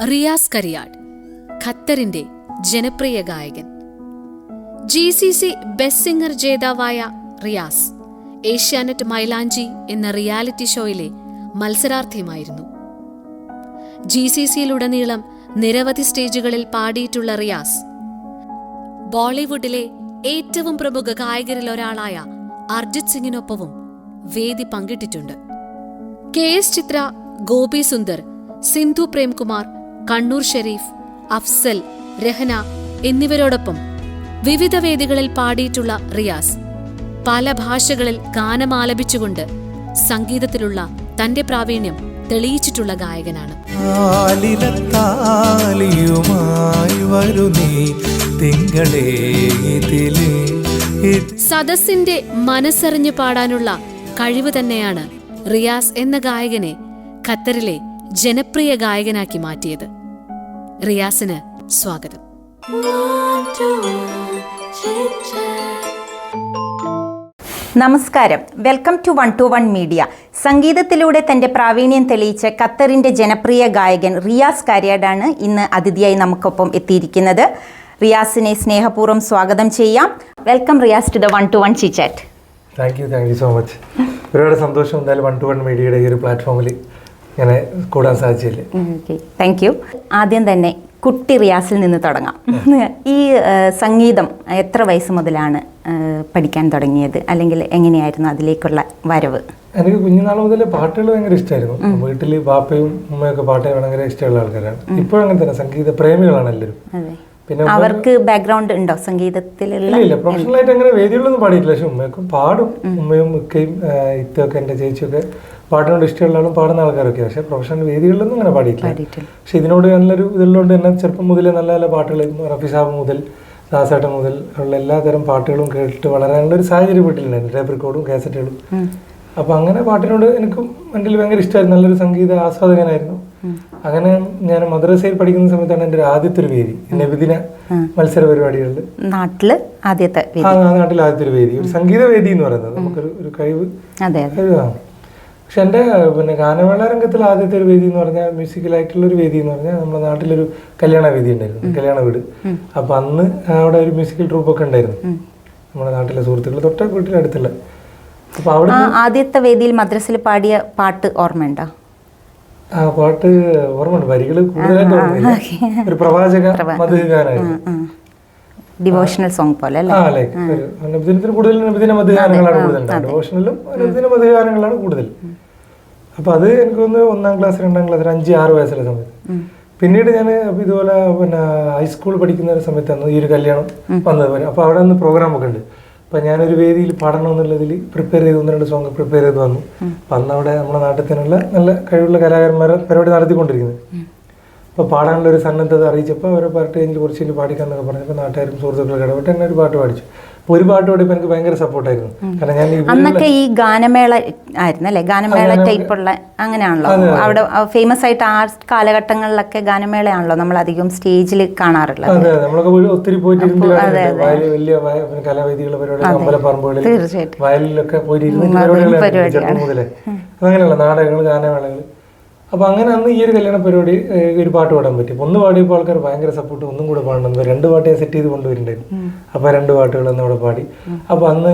റിയാസ് കരിയാട്, ഖത്തറിന്റെ ജനപ്രിയ ഗായകൻ. GCC ബെസ്റ്റ് സിംഗർ ജേതാവായ റിയാസ് ഏഷ്യാനെറ്റ് മൈലാഞ്ചി എന്ന റിയാലിറ്റി ഷോയിലെ മത്സരാർത്ഥിയുമായിരുന്നു. GCCയിലുടനീളം നിരവധി സ്റ്റേജുകളിൽ പാടിയിട്ടുള്ള റിയാസ് ബോളിവുഡിലെ ഏറ്റവും പ്രമുഖ ഗായകരിൽ ഒരാളായ അർജിത് സിംഗിനൊപ്പവും വേദി പങ്കിട്ടിട്ടുണ്ട്. KS ചിത്ര, ഗോപി സുന്ദർ, സിന്ധു പ്രേംകുമാർ, കണ്ണൂർ ഷെരീഫ്, അഫ്സൽ, രഹന എന്നിവരോടൊപ്പം വിവിധ വേദികളിൽ പാടിയിട്ടുള്ള റിയാസ് പല ഭാഷകളിൽ ഗാനമാലപിച്ചുകൊണ്ട് സംഗീതത്തിലുള്ള തന്റെ പ്രാവീണ്യം തെളിയിച്ചിട്ടുള്ള ഗായകനാണ്. സദസ്സിന്റെ മനസ്സറിഞ്ഞു പാടാനുള്ള കഴിവ് തന്നെയാണ് റിയാസ് എന്ന ഗായകനെ ഖത്തറിലെ ജനപ്രിയ ഗായകനാക്കി മാറ്റിയത്. റിയാസിന് സ്വാഗതം. നമസ്കാരം, വെൽക്കം ടു 121 മീഡിയ. സംഗീതത്തിലൂടെ തന്റെ പ്രാവീണ്യം തെളിയിച്ച ഖത്തറിന്റെ ജനപ്രിയ ഗായകൻ റിയാസ് കരിയാടാണ് ഇന്ന് അതിഥിയായി നമുക്കൊപ്പം എത്തിയിരിക്കുന്നത്. റിയാസിനെ സ്നേഹപൂർവ്വം സ്വാഗതം ചെയ്യാം. Welcome Riyas to the 121 chit. Thank you so much. ഒരുപാട് സന്തോഷം എന്തായാലും 121 മീഡിയയുടെ ഈ ഒരു പ്ലാറ്റ്ഫോമിൽ ഇങ്ങനെ കൂടാൻ സാധിച്ചില്ലേ. Thank you. ആദ്യം തന്നെ കുട്ടി റിയാസിൽ നിന്ന് തുടങ്ങാം. ഈ സംഗീതം എത്ര വയസ്സ് മുതലാണ് പഠിക്കാൻ തുടങ്ങിയത്, അല്ലെങ്കിൽ എങ്ങനെയായിരുന്നു അതിലേക്കുള്ള വരവ്? എനിക്ക് കുഞ്ഞുനാൾ മുതൽ പാട്ടുകൾ ഭയങ്കര ഇഷ്ടമായിരുന്നു. വീട്ടിൽ പാപ്പയും ഉമ്മയൊക്കെ പാട്ട് ഭയങ്കര ഇഷ്ടമുള്ള ആൾക്കാരാണ്. ഇപ്പോഴും അങ്ങനെ തന്നെ സംഗീത പ്രേമികളാണ് എല്ലാവരും. പിന്നെ അവർക്ക് ബാക്ക്ഗ്രൗണ്ട് ഉണ്ടോ സംഗീതത്തിലുള്ള? ഇല്ല, പ്രൊഫഷണൽ ആയിട്ട് അങ്ങനെ വേദികളിലൊന്നും പാടിയിട്ടില്ല. പക്ഷെ ഉമ്മയൊക്കെ പാടും. ഉമ്മയും ഇക്കയും ഇത്തൊക്കെ എൻ്റെ ചേച്ചിയൊക്കെ പാട്ടിനോട് ഇഷ്ടമുള്ള ആളും പാടുന്ന ആൾക്കാരൊക്കെ. പക്ഷെ പ്രൊഫഷണൽ വേദികളിലൊന്നും അങ്ങനെ പാടിയിട്ടില്ല. പക്ഷെ ഇതിനോട് നല്ലൊരു ഇതുള്ളതുകൊണ്ട് തന്നെ ചെറുപ്പം മുതലേ നല്ല നല്ല പാട്ടുകൾ, റഫി സാബ് മുതൽ ദാസേട്ടൻ മുതൽ ഉള്ള എല്ലാതരം പാട്ടുകളും കേട്ടിട്ട് വളരെ നല്ലൊരു സാഹചര്യം വീട്ടിലുണ്ടായിരുന്നു. ടേപ്പ് റെക്കോർഡും കാസറ്റുകളും. അപ്പം അങ്ങനെ പാട്ടിനോട് എനിക്കും എൻ്റെ ഭയങ്കര ഇഷ്ടമായിരുന്നു. നല്ലൊരു സംഗീത ആസ്വാദകനായിരുന്നു. അങ്ങനെ ഞാൻ മദ്രസയിൽ പഠിക്കുന്ന സമയത്താണ് എൻ്റെ ഒരു ആദ്യത്തെ ഒരു വേദി, നബിദിന മത്സര പരിപാടികളിൽ നാട്ടില് ആദ്യത്തെ ഒരു വേദി, ഒരു സംഗീത വേദി എന്ന് പറയുന്നത് നമുക്കൊരു കഴിവ്. പക്ഷെ എൻ്റെ ഗാനമേള രംഗത്തിൽ ആദ്യത്തെ ഒരു വേദി എന്ന് പറഞ്ഞാൽ, മ്യൂസിക്കലായിട്ടുള്ള ഒരു വേദി എന്ന് പറഞ്ഞാൽ നമ്മുടെ നാട്ടിലൊരു കല്യാണ വേദി ഉണ്ടായിരുന്നു, കല്യാണ വീട്. അപ്പൊ അന്ന് അവിടെ ഒരു മ്യൂസിക്കൽ ട്രൂപ്പൊക്കെ ഉണ്ടായിരുന്നു, നമ്മുടെ നാട്ടിലെ സുഹൃത്തുക്കൾ തൊട്ട വീട്ടിലടുത്തുള്ള. അപ്പൊ അവിടെ ആദ്യത്തെ വേദിയിൽ മദ്രസയിൽ പാടിയ പാട്ട് ഓർമ്മയുണ്ടോ? ആ പാട്ട് ഓർമ്മയുണ്ട്, വരികൾ കൂടുതലായിട്ട് ഓർമ്മയില്ല. ഒരു പ്രവാചക മധുഗാനായിരുന്നു, ഡിവോഷണൽ സോങ് പോലെ. നബിദിനത്തിന് കൂടുതൽ നബിദിന മധുഗാനങ്ങളാണ് കൂടുതൽ, ഡിവോഷണലും നബിദിന മധുഗാനങ്ങളാണ് കൂടുതൽ. അപ്പൊ അത് എനിക്കൊന്ന് 1ാം ക്ലാസ് 2ാം ക്ലാസ് 5-6 വയസ്സുള്ള സമയത്ത്. പിന്നീട് ഞാൻ ഇതുപോലെ ഹൈസ്കൂൾ പഠിക്കുന്ന ഒരു സമയത്താണ് ഈ ഒരു കല്യാണം വന്നത്. അപ്പൊ അവിടെ ഒന്ന് പ്രോഗ്രാം ഒക്കെ ഉണ്ട്. അപ്പൊ ഞാനൊരു വേദിയിൽ പാടണം എന്നുള്ളതിൽ പ്രിപ്പയർ ചെയ്ത് 1-2 സോങ് പ്രിപ്പയർ ചെയ്ത് വന്നു. അപ്പൊ അന്ന് അവിടെ നമ്മുടെ നാട്ടിൽ തന്നെയുള്ള നല്ല കഴിവുള്ള കലാകാരന്മാരെ പരിപാടി നടത്തിക്കൊണ്ടിരിക്കുന്നത്. അപ്പോൾ പാടാനുള്ള ഒരു സന്നദ്ധത അറിയിച്ചപ്പോൾ അവരെ പാട്ട് കഴിഞ്ഞ് കുറച്ച് പാടിക്കാന്നൊക്കെ പറഞ്ഞപ്പോൾ നാട്ടുകാരും സുഹൃത്തുക്കളൊക്കെ ഇടപെട്ട് എന്നെ ഒരു പാട്ട് പാടിച്ചു. അപ്പോൾ ഒരു പാട്ട് പാടിയപ്പോൾ എനിക്ക് ഭയങ്കര സപ്പോർട്ടായിരുന്നു. കാരണം ഞാൻ അന്നൊക്കെ ഈ ഗാനമേള ആയിരുന്നു അല്ലേ, ഗാനമേള ടൈപ്പുള്ള അങ്ങനെയാണല്ലോ അവിടെ ഫേമസ് ആയിട്ട്. ആ കാലഘട്ടങ്ങളിലൊക്കെ ഗാനമേളയാണല്ലോ നമ്മൾ അധികം സ്റ്റേജിൽ കാണാറുള്ളത്. അതെ, നമ്മളൊക്കെ ഒത്തിരി പോയിട്ടിരുന്നു. വലിയ കലാവേദികൾ പരിപാടി, അമ്പലപ്പറമ്പുകളിൽ, വയലിലൊക്കെ പോയിട്ട് ചെറുപ്പം മുതലേ അങ്ങനെയുള്ള നാടകങ്ങൾ, ഗാനമേളകൾ. അപ്പോൾ അങ്ങനെ അന്ന് ഈ ഒരു കല്യാണ പരിപാടി ഒരു പാട്ട് പാടാൻ പറ്റി. ഒന്ന് പാടിയപ്പോൾ ആൾക്കാർ ഭയങ്കര സപ്പോർട്ട്, ഒന്നും കൂടെ പാടണം, 2 പാട്ട് ഞാൻ സെറ്റ് ചെയ്ത് കൊണ്ടുവരുന്നുണ്ടായിരുന്നു. അപ്പോൾ 2 പാട്ടുകൾ അന്ന് അവിടെ പാടി. അപ്പോൾ അന്ന്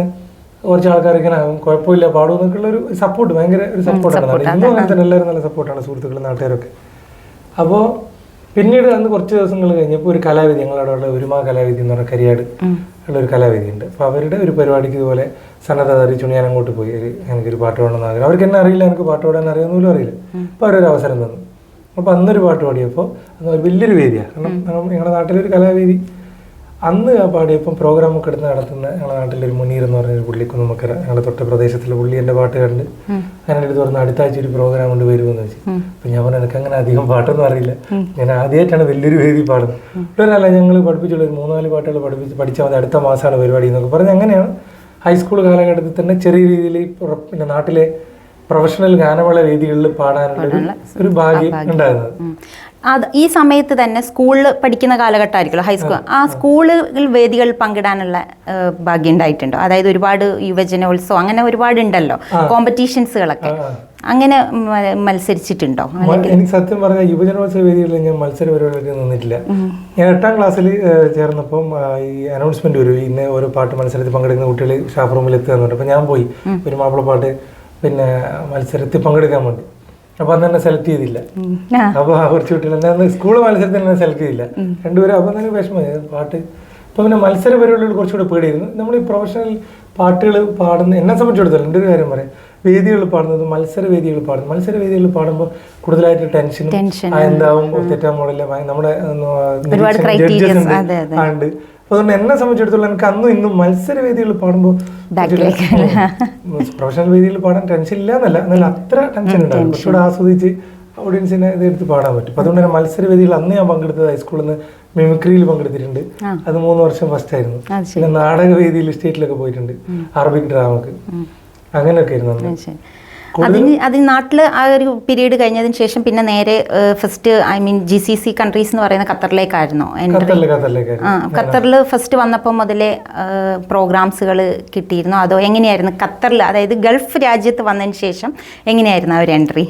കുറച്ച് ആൾക്കാർ ഇങ്ങനെ കുഴപ്പമില്ല പാടുമെന്നൊക്കെയുള്ള ഒരു സപ്പോർട്ട്, ഭയങ്കര ഒരു സപ്പോർട്ടാണ്. ഇന്നും അങ്ങനെ തന്നെ എല്ലാവരും നല്ല സപ്പോർട്ടാണ്, സുഹൃത്തുക്കളും നാട്ടുകാരൊക്കെ. അപ്പോൾ പിന്നീട് അന്ന് കുറച്ച് ദിവസങ്ങൾ കഴിഞ്ഞപ്പോൾ ഒരു കലാവേദി, ഞങ്ങളുടെ ഉള്ള ഒരുമാ കലാവേദി എന്ന് പറഞ്ഞാൽ കരിയാട് ഉള്ള ഒരു കലാവേദി ഉണ്ട്. അപ്പോൾ അവരുടെ ഒരു പരിപാടിക്ക് ഇതുപോലെ സന്നദ്ധത അറിയിച്ചു. ഞാൻ അങ്ങോട്ട് പോയി, എനിക്കൊരു പാട്ട് പാടണമെന്ന് ആഗ്രഹം. അവർക്ക് എന്നെ അറിയില്ല, എനിക്ക് പാട്ട് പാടാൻ അറിയാമെന്നൊന്നും അറിയില്ല. അപ്പോൾ അവരൊരു അവസരം തന്നു. അപ്പോൾ അന്നൊരു പാട്ട് പാടിയപ്പോൾ അന്ന് വലിയൊരു വേദിയാണ്, കാരണം ഞങ്ങളുടെ നാട്ടിലൊരു കലാവേദി. അന്ന് ആ പാടിയപ്പം പ്രോഗ്രാമൊക്കെ എടുത്ത് നടത്തുന്ന ഞങ്ങളുടെ നാട്ടിലൊരു മുനീർ എന്ന് പറഞ്ഞൊരു പുള്ളിക്കുന്നുമക്കര, ഞങ്ങളുടെ തൊട്ട പ്രദേശത്തിലെ പുള്ളി എൻ്റെ പാട്ട് കണ്ട് അങ്ങനെ എടുത്ത് പറഞ്ഞ് അടുത്ത ആഴ്ച ഒരു പ്രോഗ്രാം കൊണ്ട് വരുമെന്ന് വെച്ചു. അപ്പം ഞാൻ പറഞ്ഞു എനിക്ക് അങ്ങനെ അധികം പാട്ടൊന്നും അറിയില്ല, ഞാൻ ആദ്യമായിട്ടാണ് വലിയൊരു വേദി പാടുന്നത്. ഒരല്ല ഞങ്ങൾ പഠിപ്പിച്ചുള്ള ഒരു 3-4 പാട്ടുകൾ പഠിച്ചാൽ മതി, അടുത്ത മാസമാണ് പരിപാടി എന്നൊക്കെ പറഞ്ഞ് അങ്ങനെയാണ് ഹൈസ്കൂൾ കാലഘട്ടത്തിൽ തന്നെ ചെറിയ രീതിയിൽ പിന്നെ നാട്ടിലെ പ്രൊഫഷണൽ ഗാനമേള വേദികളിൽ പാടാനുള്ള ഒരു ഭാഗ്യം ഉണ്ടായിരുന്നത്. ഈ സമയത്ത് തന്നെ സ്കൂളിൽ പഠിക്കുന്ന കാലഘട്ടമായിരിക്കുമല്ലോ, ഹൈസ്കൂൾ. ആ സ്കൂളുകൾ വേദികളിൽ പങ്കിടാനുള്ള ഭാഗ്യം ഉണ്ടായിട്ടുണ്ടോ? അതായത് ഒരുപാട് യുവജനോത്സവം അങ്ങനെ ഒരുപാട് ഉണ്ടല്ലോ കോമ്പറ്റീഷൻസുകളൊക്കെ. അങ്ങനെ മത്സരിച്ചിട്ടുണ്ടോ? എനിക്ക് സത്യം പറഞ്ഞാൽ യുവജനോത്സവ വേദികളിൽ ഞാൻ മത്സര പരിപാടികൾക്ക് നിന്നിട്ടില്ല. ഞാൻ 8ാം ക്ലാസ്സിൽ ചേർന്നപ്പം ഈ അനൗൺസ്മെന്റ് വരും, ഇന്ന് ഓരോ പാട്ട് മത്സരത്തിൽ പങ്കെടുക്കുന്ന കുട്ടികൾ സ്റ്റാഫ് റൂമിൽ എത്തുക എന്നുണ്ട്. അപ്പം ഞാൻ പോയി ഒരു മാപ്പിളപ്പാട്ട് പിന്നെ മത്സരത്തിൽ പങ്കെടുക്കാൻ വേണ്ടി. അപ്പൊ അന്ന് എന്നെ സെലക്ട് ചെയ്തില്ല. അപ്പൊ കുറച്ച് കുട്ടികൾ എന്നെ സ്കൂൾ മത്സരത്തിൽ എന്നെ സെലക്ട് ചെയ്തില്ല, രണ്ടുപേരും. അപ്പൊ തന്നെ വിഷമമായി പാട്ട്. അപ്പൊ പിന്നെ മത്സര പരിപാടികൾ കുറച്ചുകൂടെ പേടിയായിരുന്നു. നമ്മൾ ഈ പ്രൊഫഷണൽ പാട്ടുകൾ പാടുന്ന എന്നെ സംബന്ധിച്ചിടത്തോളം എൻ്റെ ഒരു കാര്യം പറയാം, വേദികൾ പാടുന്നത് മത്സര വേദികൾ പാടുന്നത്. മത്സര വേദികൾ പാടുമ്പോൾ കൂടുതലായിട്ട് ടെൻഷനും എന്താവും തെറ്റാൻ മോഡല്ല നമ്മുടെ ജഡ്ജസ് ഉണ്ട്. അതുകൊണ്ട് എന്നെ സംബന്ധിച്ചിടത്തോളം എനിക്ക് അന്നും ഇന്നും മത്സര വേദികൾ പാടുമ്പോൾ പ്രൊഫഷണൽ വേദികൾ പാടാൻ ടെൻഷൻ ഇല്ല എന്നല്ല, എന്നാൽ അത്ര ടെൻഷൻ ഉണ്ടാവും. കുറച്ചുകൂടെ ആസ്വദിച്ച് ഓഡിയൻസിനെ ഇതെടുത്ത് പാടാൻ പറ്റും. അപ്പൊ അതുകൊണ്ട് തന്നെ മത്സര വേദികൾ അന്ന് ഞാൻ പങ്കെടുത്തത് ഹൈസ്കൂളിൽ നിന്ന് മിമിക്രിയിൽ പങ്കെടുത്തിട്ടുണ്ട്. അത് 3 വർഷം ഫസ്റ്റ് ആയിരുന്നു. പിന്നെ നാടക വേദിയിൽ സ്റ്റേറ്റിലൊക്കെ പോയിട്ടുണ്ട്, അറബിക് ഡ്രാമക്ക്, അങ്ങനെയൊക്കെ ആയിരുന്നു. അതിന് നാട്ടിൽ ആ ഒരു പീരീഡ് കഴിഞ്ഞതിന് ശേഷം പിന്നെ നേരെ ഫസ്റ്റ് GCC കൺട്രീസ് എന്ന് പറയുന്ന ഖത്തറിലേക്കായിരുന്നോ? ഖത്തറിൽ ഫസ്റ്റ് വന്നപ്പോൾ മുതലേ പ്രോഗ്രാംസുകൾ കിട്ടിയിരുന്നോ, അതോ എങ്ങനെയായിരുന്നു ഖത്തറിൽ, അതായത് ഗൾഫ് രാജ്യത്ത് വന്നതിന് ശേഷം എങ്ങനെയായിരുന്നു ആ ഒരു എൻട്രി?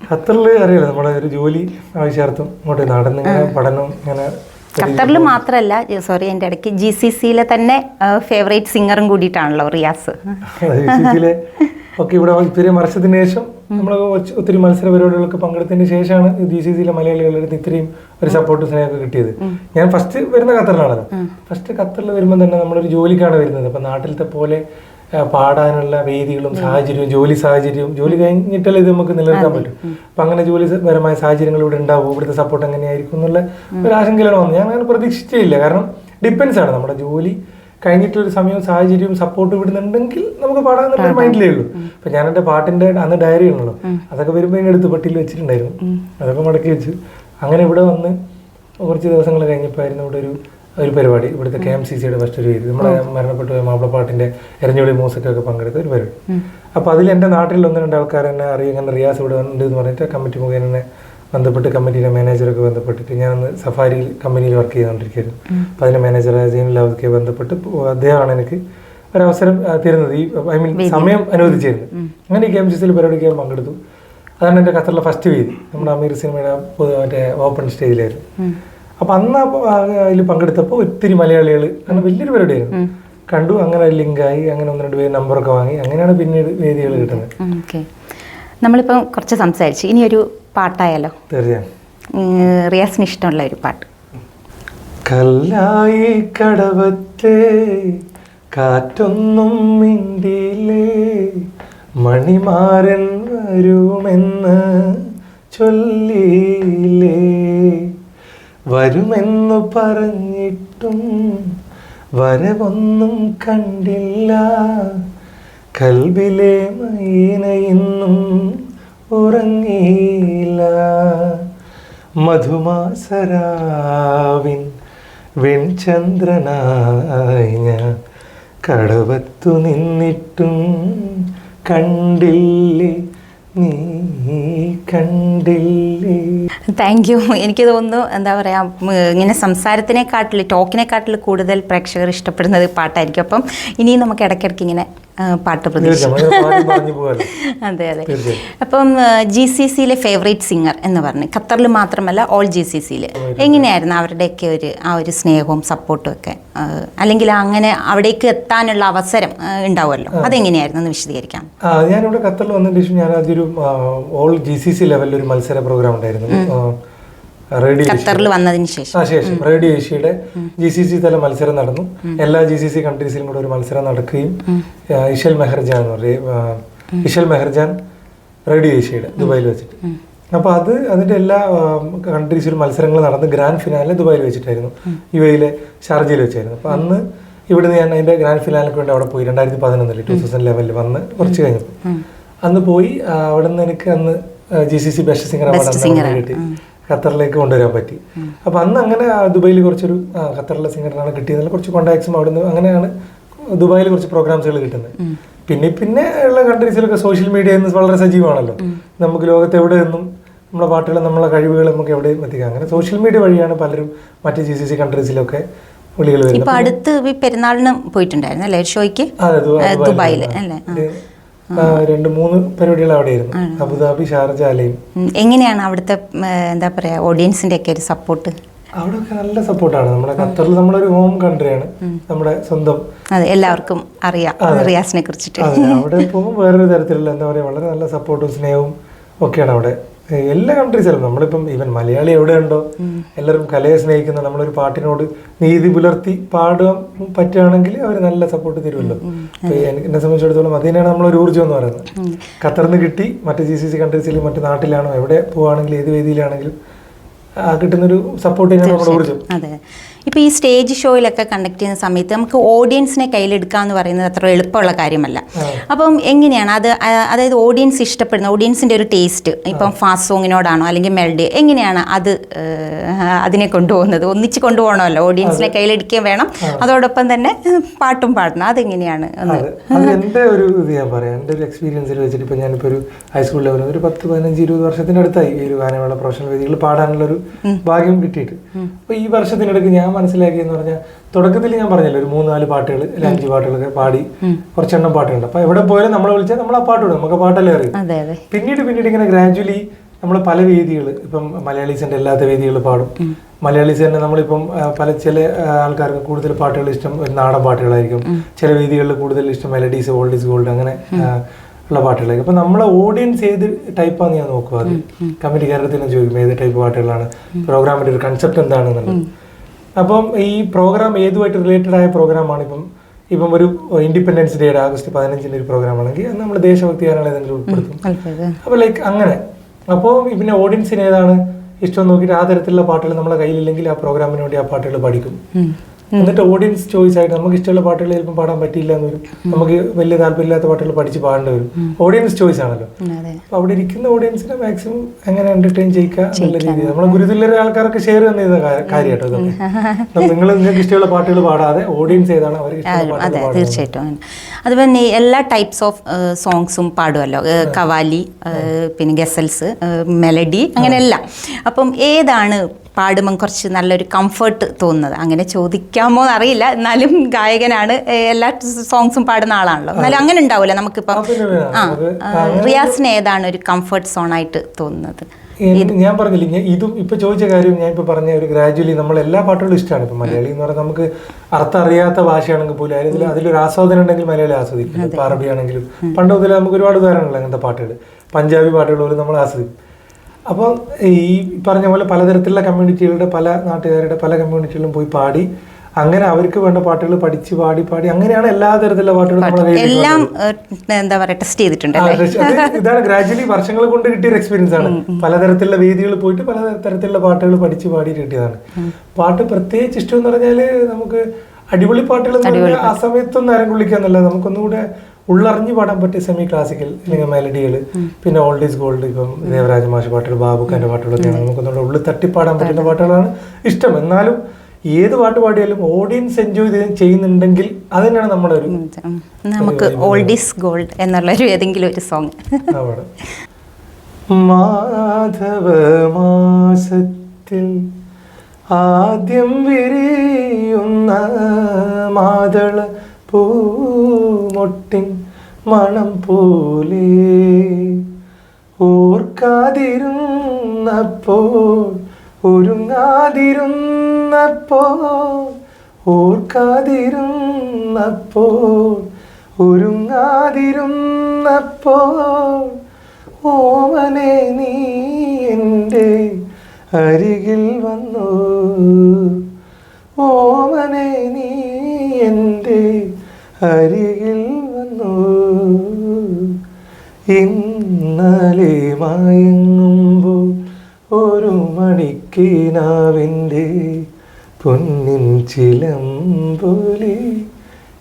ഖത്തറിൽ അറിയാലോ, നമ്മുടെ ഒരു ജോലി ആവശ്യാർത്ഥം ഇങ്ങോട്ട് നടന്ന് പഠനം ഇങ്ങനെ. ഖത്തറിൽ മാത്രമല്ല, സോറി എൻ്റെ ഇടയ്ക്ക് GCCയിലെ തന്നെ ഫേവറേറ്റ് സിംഗറും കൂടിയിട്ടാണല്ലോ റിയാസ്. GCCയിലെ ഒക്കെ ഇവിടെ ഇത്രയും വർഷത്തിന് ശേഷം നമ്മൾ ഒത്തിരി മത്സര പരിപാടികളൊക്കെ പങ്കെടുത്തതിന് ശേഷമാണ് GCCയിലെ മലയാളികളുടെ അടുത്ത് ഇത്രയും ഒരു സപ്പോർട്ട് സ്നേഹമൊക്കെ കിട്ടിയത്. ഞാൻ ഫസ്റ്റ് വരുന്ന ഖത്തറിലാണല്ലോ. ഫസ്റ്റ് ഖത്തറിൽ വരുമ്പോൾ തന്നെ നമ്മളൊരു ജോലിക്കാണ് വരുന്നത്. അപ്പം നാട്ടിലത്തെ പോലെ പാടാനുള്ള വേദികളും സാഹചര്യവും ജോലി കഴിഞ്ഞിട്ടല്ലേ ഇത് നമുക്ക് നിലനിർത്താൻ പറ്റും. അപ്പം അങ്ങനെ ജോലിപരമായ സാഹചര്യങ്ങൾ ഇവിടെ ഉണ്ടാവും, ഇവിടുത്തെ സപ്പോർട്ട് എങ്ങനെയായിരിക്കും എന്നുള്ള ഒരു ആശങ്കയിലാണ് വന്നത്. ഞാൻ അങ്ങനെ പ്രതീക്ഷിച്ചില്ല. കാരണം ഡിപ്പെൻസ് ആണ്, നമ്മുടെ ജോലി കഴിഞ്ഞിട്ടൊരു സമയവും സാഹചര്യവും സപ്പോർട്ട് വിടുന്നുണ്ടെങ്കിൽ നമുക്ക് പാടാന്നുള്ള മൈൻഡിലേ ഉള്ളൂ. അപ്പൊ ഞാൻ എൻ്റെ പാട്ടിന്റെ അന്ന് ഡയറി ഉണ്ടല്ലോ, അതൊക്കെ വരുമ്പോൾ ഇങ്ങനെ എടുത്ത് പെട്ടിയിൽ വെച്ചിട്ടുണ്ടായിരുന്നു, അതൊക്കെ മടക്കി വെച്ച് അങ്ങനെ ഇവിടെ വന്ന് കുറച്ച് ദിവസങ്ങൾ കഴിഞ്ഞപ്പോഴായിരുന്നു ഇവിടെ ഒരു പരിപാടി, ഇവിടുത്തെ KMCCയുടെ ഫസ്റ്റ് ഒരു വേദി, നമ്മുടെ മരണപ്പെട്ടു പോയ മാപ്പിളപ്പാട്ടിന്റെ എരഞ്ഞോളി മൂസക്കൊക്കെ പങ്കെടുത്ത ഒരു പരിപാടി. അപ്പൊ അതിൽ എൻ്റെ നാട്ടിൽ 1-2 ആൾക്കാർ എന്നെ അറിയാം, അങ്ങനെ റിയാസ് ഇവിടെ ഉണ്ട് എന്ന് പറഞ്ഞിട്ട് കമ്മിറ്റി മുഖേന എന്നെ ബന്ധപ്പെട്ട് കമ്മിറ്റിയിലെ മാനേജറൊക്കെ ബന്ധപ്പെട്ടിട്ട് ഞാനന്ന് സഫാരി കമ്പനിയിൽ വർക്ക് ചെയ്തുകൊണ്ടിരിക്കുകയായിരുന്നു. അപ്പം അതിൻ്റെ മാനേജറെ ജെയിനിലൊക്കെ ബന്ധപ്പെട്ട് അദ്ദേഹമാണ് എനിക്ക് ഒരവസരം തരുന്നത്, സമയം അനുവദിച്ചിരുന്നത്. അങ്ങനെ ഈ KMCCയിൽ പരിപാടിക്ക് ഞാൻ പങ്കെടുത്തു. അതാണ് എൻ്റെ ഖത്തറിലെ ഫസ്റ്റ് വേദി, നമ്മുടെ അമീർ സിനിമയുടെ മറ്റേ ഓപ്പൺ സ്റ്റേജിലായിരുന്നു. അപ്പം അന്ന് അതിൽ പങ്കെടുത്തപ്പോൾ ഒത്തിരി മലയാളികൾ, അങ്ങനെ വലിയൊരു പരിപാടിയായിരുന്നു, കണ്ടു. അങ്ങനെ ലിങ്കായി, അങ്ങനെ 1-2 പേര് നമ്പറൊക്കെ വാങ്ങി, അങ്ങനെയാണ് പിന്നീട് വേദികൾ കിട്ടുന്നത്. നമ്മളിപ്പം കുറച്ച് സംസാരിച്ചു, ഇനി ഒരു പാട്ടായാലോ? തീർച്ചയായും. റിയാസിന് ഇഷ്ടമുള്ള ഒരു പാട്ട്. കല്ലായി കടവത്തെ കാറ്റൊന്നും മിണ്ടിയിലേ, മണിമാരൻ വരുമെന്ന് ചൊല്ലിയിലേ, വരുമെന്നു പറഞ്ഞിട്ടും വരവൊന്നും കണ്ടില്ല, കൽബിലെ മൈന ഇന്നും ഉറങ്ങിയില്ല, മധുമാസരാവിൻ വെൺചന്ദ്രനായി ഞാൻ കടവത്തു നിന്നിട്ടും കണ്ടില്ലേ നീ കണ്ടില്ലേ. Thank you. എനിക്ക് തോന്നുന്നു എന്താ പറയുക, ഇങ്ങനെ ടോക്കിനെക്കാട്ടിൽ കൂടുതൽ പ്രേക്ഷകർ ഇഷ്ടപ്പെടുന്നത് പാട്ടായിരിക്കും. അപ്പം ഇനിയും നമുക്ക് ഇടയ്ക്കിടയ്ക്ക് ഇങ്ങനെ പാട്ട് പ്രതീക്ഷിക്കാം. അതെ. അപ്പം GCCയിലെ ഫേവറേറ്റ് സിംഗർ എന്ന് പറഞ്ഞ്, ഖത്തറിൽ മാത്രമല്ല ഓൾ GCCയിൽ എങ്ങനെയായിരുന്നു അവരുടെയൊക്കെ ആ ഒരു സ്നേഹവും സപ്പോർട്ടും ഒക്കെ, അല്ലെങ്കിൽ അങ്ങനെ അവിടേക്ക് എത്താനുള്ള അവസരം ഉണ്ടാവുമല്ലോ, അതെങ്ങനെയായിരുന്നു എന്ന് വിശദീകരിക്കാം. ഞാനിവിടെ ഖത്തറിൽ വന്നതിന് ശേഷം ഞാൻ അതൊരു ഓൾ GCC ലെവലിൽ ഒരു മത്സര പ്രോഗ്രാം ഉണ്ടായിരുന്നു. ഖത്തറിൽ വന്നതിന് ശേഷം റേഡിയോ ഏഷ്യയുടെ GCC തല മത്സരം നടന്നു. എല്ലാ GCC കൺട്രീസിലും കൂടെ ഒരു മത്സരം നടക്കുകയും ഇഷൽ മെഹർജാൻ റേഡിയോ ഏഷ്യയുടെ ദുബായിൽ വെച്ചിട്ട്, അപ്പോൾ അതിന്റെ എല്ലാ കൺട്രീസിലും മത്സരങ്ങൾ നടന്ന് ഗ്രാൻഡ് ഫിനാലെ ദുബായിൽ വെച്ചിട്ടായിരുന്നു, UAE ഷാർജയിൽ വെച്ചായിരുന്നു. അപ്പോൾ അന്ന് ഇവിടുന്ന് ഞാൻ അതിന്റെ ഗ്രാൻഡ് ഫിനാലിക്ക് വേണ്ടി അവിടെ പോയി 2011 2011 വന്ന് കുറച്ച് കഴിഞ്ഞപ്പോൾ അന്ന് പോയി. അവിടെ നിന്ന് എനിക്ക് അന്ന് GCC ബെസ്റ്റ് സിംഗർ അവാർഡ് കിട്ടി, ഖത്തറിലേക്ക് കൊണ്ടുവരാൻ പറ്റി. അപ്പൊ അന്ന് അങ്ങനെ ദുബായിൽ കുറച്ചൊരു ഖത്തറിലെ സിംഗറിനാണ് കിട്ടിയതിൽ കുറച്ച് കോണ്ടാക്ട്സും അവിടെ നിന്ന് അങ്ങനെയാണ് ദുബായിൽ കുറച്ച് പ്രോഗ്രാംസുകൾ കിട്ടുന്നത്. പിന്നെ ഉള്ള കൺട്രീസിലൊക്കെ സോഷ്യൽ മീഡിയ വളരെ സജീവമാണല്ലോ, നമുക്ക് ലോകത്ത് എവിടെ നിന്നും നമ്മുടെ പാട്ടുകൾ നമ്മളെ കഴിവുകൾ നമുക്ക് എവിടെയും എത്തിക്കാം. അങ്ങനെ സോഷ്യൽ മീഡിയ വഴിയാണ് പലരും മറ്റ് GCC കൺട്രീസിലൊക്കെ വിളികൾ വരുന്നത്. അടുത്ത് പെരുന്നാളിന് പോയിട്ടുണ്ടായിരുന്നു അല്ലേ ഷോയ്ക്ക് ദുബായിൽ അല്ലേ? 2-3 പരിപാടികൾ അവിടെയായിരുന്നു. Abu Dhabi, Sharjah, Al Ain. എങ്ങനെയാണ് അവിടുത്തെ എന്താ പറയാ ഓഡിയൻസിന്റെ ഒക്കെ ഒരു സപ്പോർട്ട്? അവിടെയൊക്കെ നല്ല സപ്പോർട്ടാണ്. നമ്മുടെ ഖത്തറിൽ നമ്മളൊരു ഹോം കൺട്രിയാണ്, നമ്മുടെ സ്വന്തം. അതെ, എല്ലാവർക്കും അറിയാം റിയാസിനെ കുറിച്ചിട്ട്. അവിടെ പോകുമ്പോൾ വേറൊരു തരത്തിലുള്ള എന്താ പറയാ വളരെ നല്ല സപ്പോർട്ടും സ്നേഹവും ഒക്കെയാണ് അവിടെ. എല്ലാ കൺട്രീസിലും നമ്മളിപ്പം ഈവൻ മലയാളി എവിടെയുണ്ടോ എല്ലാവരും കലയെ സ്നേഹിക്കുന്ന, നമ്മളൊരു പാട്ടിനോട് നീതി പുലർത്തി പാടാൻ പറ്റുകയാണെങ്കിൽ അവർ നല്ല സപ്പോർട്ട് തരുമല്ലോ. എന്നെ സംബന്ധിച്ചിടത്തോളം അത് തന്നെയാണ് നമ്മളൊരു ഊർജ്ജം എന്ന് പറയുന്നത്. ഖത്തറിൽ നിന്ന് കിട്ടി, മറ്റ് GCC കൺട്രീസിലും മറ്റു നാട്ടിലാണോ എവിടെ പോവുകയാണെങ്കിലും ഏത് വേദിയിലാണെങ്കിലും കിട്ടുന്നൊരു സപ്പോർട്ട് തന്നെയാണ് നമ്മുടെ ഊർജ്ജം. അതെ, ഇപ്പോൾ ഈ സ്റ്റേജ് ഷോയിലൊക്കെ കണ്ടക്ട് ചെയ്യുന്ന സമയത്ത് നമുക്ക് ഓഡിയൻസിനെ കയ്യിലെടുക്കുക എന്ന് പറയുന്നത് അത്ര എളുപ്പമുള്ള കാര്യമല്ല. അപ്പം എങ്ങനെയാണ് അത്, അതായത് ഓഡിയൻസ് ഇഷ്ടപ്പെടുന്ന ഓഡിയൻസിൻ്റെ ഒരു ടേസ്റ്റ് ഇപ്പം ഫാസ്റ്റ് സോങ്ങിനോടാണോ അല്ലെങ്കിൽ മെലഡി, എങ്ങനെയാണ് അത് അതിനെ കൊണ്ടുപോകുന്നത്? ഒന്നിച്ച് കൊണ്ടുപോകണമല്ലോ, ഓഡിയൻസിനെ കയ്യിലെടുക്കുകയും വേണം, അതോടൊപ്പം തന്നെ പാട്ടും പാടണം. അതെങ്ങനെയാണ്? എൻ്റെ ഒരു ഇത് ഞാൻ പറയാം, എൻ്റെ ഒരു എക്സ്പീരിയൻസിൽ വെച്ചിട്ട് ഇപ്പം ഞാനിപ്പോൾ ഒരു ഹൈസ്കൂൾ ലെവലിൽ ഒരു 10-15-20 വർഷത്തിനടുത്തായി ഈ ഒരു ഗാനമേള പ്രൊഫഷണൽ വേദികളിൽ പാടാനുള്ളൊരു ഭാഗ്യം കിട്ടിയിട്ട്. അപ്പോൾ ഈ വർഷത്തിനിടയ്ക്ക് ഞാൻ മനസ്സിലാക്കിയെന്ന് പറഞ്ഞാൽ, തുടക്കത്തിൽ ഞാൻ പറഞ്ഞല്ലോ ഒരു 3-4 പാട്ടുകൾ 5 പാട്ടുകളൊക്കെ പാടി കുറച്ചെണ്ണം പാട്ടുണ്ട്. അപ്പൊ എവിടെ പോയാലും നമ്മളെ വിളിച്ചാൽ നമ്മൾ ആ പാട്ട് വിടും, നമുക്ക് ആ പാട്ടല്ലേ അറിയും. പിന്നീട് ഇങ്ങനെ ഗ്രാജുവലി നമ്മൾ പല വേദികൾ, ഇപ്പം മലയാളീസിന്റെ അല്ലാത്ത വേദികൾ പാടും. മലയാളീസ് തന്നെ നമ്മളിപ്പം ചില ആൾക്കാർക്ക് കൂടുതൽ പാട്ടുകൾ ഇഷ്ടം ഒരു നാടൻ പാട്ടുകളായിരിക്കും, ചില വേദികളിൽ കൂടുതൽ ഇഷ്ടം മെലഡീസ്, ഓൾഡ് ഈസ് ഗോൾഡ് അങ്ങനെ ഉള്ള പാട്ടുകളായിരിക്കും. അപ്പൊ നമ്മളെ ഓഡിയൻസ് ഏത് ടൈപ്പാന്ന് ഞാൻ നോക്കുക. അത് കമ്മിറ്റി കേരളത്തിൽ നിന്ന് ചോദിക്കും ഏത് ടൈപ്പ് പാട്ടുകളാണ്, പ്രോഗ്രാമിന്റെ ഒരു കൺസെപ്റ്റ് എന്താണെന്നുള്ളത്. അപ്പം ഈ പ്രോഗ്രാം ഏതുമായിട്ട് റിലേറ്റഡ് ആയ പ്രോഗ്രാമാണ്. ഇപ്പം ഒരു ഇൻഡിപെൻഡൻസ് ഡേയുടെ August 15 ഒരു പ്രോഗ്രാം ആണെങ്കിൽ അത് നമ്മൾ ദേശഭക്തി ഗാനങ്ങൾ ഏതെങ്കിലും ഉൾപ്പെടുത്തും. അപ്പോൾ ലൈക്ക് അങ്ങനെ. അപ്പോൾ പിന്നെ ഓഡിയൻസിന് ഏതാണ് ഇഷ്ടം നോക്കിയിട്ട് ആ തരത്തിലുള്ള പാട്ടുകൾ നമ്മളെ കയ്യിലില്ലെങ്കിൽ ആ പ്രോഗ്രാമിന് വേണ്ടി ആ പാട്ടുകൾ പഠിക്കും. എന്നിട്ട് ഓഡിയൻസ് ചോയ്സ് ആയിട്ട് നമുക്ക് ഇഷ്ടമുള്ള പാട്ടുകൾ ചിലപ്പോൾ പാടാൻ പറ്റിയില്ല എന്ന് വരും, നമുക്ക് വലിയ താല്പര്യമില്ലാത്ത പാട്ടുകൾ പഠിച്ച് പാടേണ്ടി വരും. ഓഡിയൻസ് ചോയ്സ് ആണല്ലോ. അപ്പൊ അവിടെ ഇരിക്കുന്ന ഓഡിയൻസിനെ മാക്സിമം എങ്ങനെ എന്റർടൈൻ ചെയ്യിക്കുക എന്നുള്ള രീതിയിൽ നമ്മളെ ഗുരുതുല്യരായ ആൾക്കാർക്ക് ഷെയർ ചെയ്യുന്ന കാര്യമായിട്ടോ ഇതൊക്കെ. നിങ്ങൾക്ക് ഇഷ്ടമുള്ള പാട്ടുകൾ പാടാതെ ഓഡിയൻസ് ഏതാണ് അവർക്ക് ഇഷ്ടമുള്ള പാട്ടുകൾ. തീർച്ചയായിട്ടും. അതുപോലെ എല്ലാ ടൈപ്സ് ഓഫ് സോങ്സും പാടുമല്ലോ, കവാലി, പിന്നെ ഗസൽസ്, മെലഡി, അങ്ങനെയെല്ലാം. അപ്പം ഏതാണ് പാടുമ്പം കുറച്ച് നല്ലൊരു കംഫർട്ട് തോന്നുന്നത്? അങ്ങനെ ചോദിക്കാമോ അറിയില്ല, എന്നാലും ഗായകനാണ്, എല്ലാ സോങ്സും പാടുന്ന ആളാണല്ലോ, എന്നാലും അങ്ങനെ ഉണ്ടാവില്ല നമുക്കിപ്പം. റിയാസിന് ഏതാണ് ഒരു കംഫർട്ട് സോൺ ആയിട്ട് തോന്നുന്നത്? ഞാൻ പറഞ്ഞില്ല, ഇതും ഇപ്പൊ ചോദിച്ച കാര്യം ഞാൻ ഇപ്പൊ പറഞ്ഞ ഒരു ഗ്രാജുവലി നമ്മൾ എല്ലാ പാട്ടുകളും ഇഷ്ടമാണ്. ഇപ്പൊ മലയാളി എന്ന് പറഞ്ഞാൽ നമുക്ക് അർത്ഥം അറിയാത്ത ഭാഷയാണെങ്കിൽ പോലും അതിലൊരു ആസ്വാദനം ഉണ്ടെങ്കിൽ മലയാളി ആസ്വദിക്കും. ഇപ്പൊ അറബി ആണെങ്കിലും പണ്ട് മുതൽ നമുക്ക് ഒരുപാട് ഉദാഹരണങ്ങൾ അങ്ങനത്തെ പാട്ടുകൾ, പഞ്ചാബി പാട്ടുകൾ പോലും നമ്മൾ ആസ്വദിക്കും. അപ്പോൾ ഈ പറഞ്ഞ പോലെ പലതരത്തിലുള്ള കമ്മ്യൂണിറ്റികളുടെ, പല നാട്ടുകാരുടെ പല കമ്മ്യൂണിറ്റികളിലും പോയി പാടി അങ്ങനെ അവർക്ക് വേണ്ട പാട്ടുകൾ പഠിച്ച് പാടി അങ്ങനെയാണ് എല്ലാ തരത്തിലുള്ള പാട്ടുകളും എല്ലാം എന്താ പറയുക ടെസ്റ്റ് ചെയ്തിട്ടുണ്ട്. ഇതാണ് ഗ്രാജുവലി വർഷങ്ങൾ കൊണ്ട് കിട്ടിയ എക്സ്പീരിയൻസ് ആണ്. പലതരത്തിലുള്ള വേദികളിൽ പോയിട്ട് പല തരത്തിലുള്ള പാട്ടുകൾ പഠിച്ച് പാടി കിട്ടിയതാണ്. പാട്ട് പ്രത്യേകിച്ച് ഇഷ്ടം എന്ന് പറഞ്ഞാൽ നമുക്ക് അടിപൊളി പാട്ടുകൾ ആ സമയത്തൊന്നും ആരും കൊള്ളിക്കാന്നല്ല, നമുക്കൊന്നുകൂടെ ഉള്ളറിഞ്ഞു പാടാൻ പറ്റിയ സെമി ക്ലാസിക്കൽ അല്ലെങ്കിൽ മെലഡികൾ, പിന്നെ ഓൾഡ് ഈസ് ഗോൾഡ്, ഇപ്പം ദേവരാജ മാഷ് പാട്ടുകൾ, ബാബുഖാന്റെ പാട്ടുകളൊക്കെയാണ് നമുക്കൊന്നുകൂടെ ഉള്ളിൽ തട്ടിപ്പാടാൻ പറ്റുന്ന പാട്ടുകളാണ് ഇഷ്ടം. എന്നാലും ഏത് പാട്ട് പാടിയാലും ഓഡിയൻസ് എൻജോയ് ചെയ്യുന്നുണ്ടെങ്കിൽ അത് തന്നെയാണ് നമ്മുടെ ഒരു, നമുക്ക് ഓൾഡ് ഈസ് ഗോൾഡ് എന്നുള്ളൊരു ഏതെങ്കിലും ഒരു സോങ്. മാധവ മാസത്തിൽ ആദ്യം വിരിയുന്ന മാതള പൂമൊട്ടിൻ മണം പോലെ ഓർക്കാതിരുന്നപ്പോൾ ഒരുങ്ങാതിരുന്നപ്പോൾ ഓമനെ നീ എൻ്റെ അരികിൽ വന്നു, ഓമനെ നീ എൻ്റെ അരികിൽ വന്നു, ഇന്നലെ മയങ്ങുമ്പോൾ ഒരു മണിക്കിനാവിൻ്റെ പൊന്നിൻ ചിലമ്പൊലി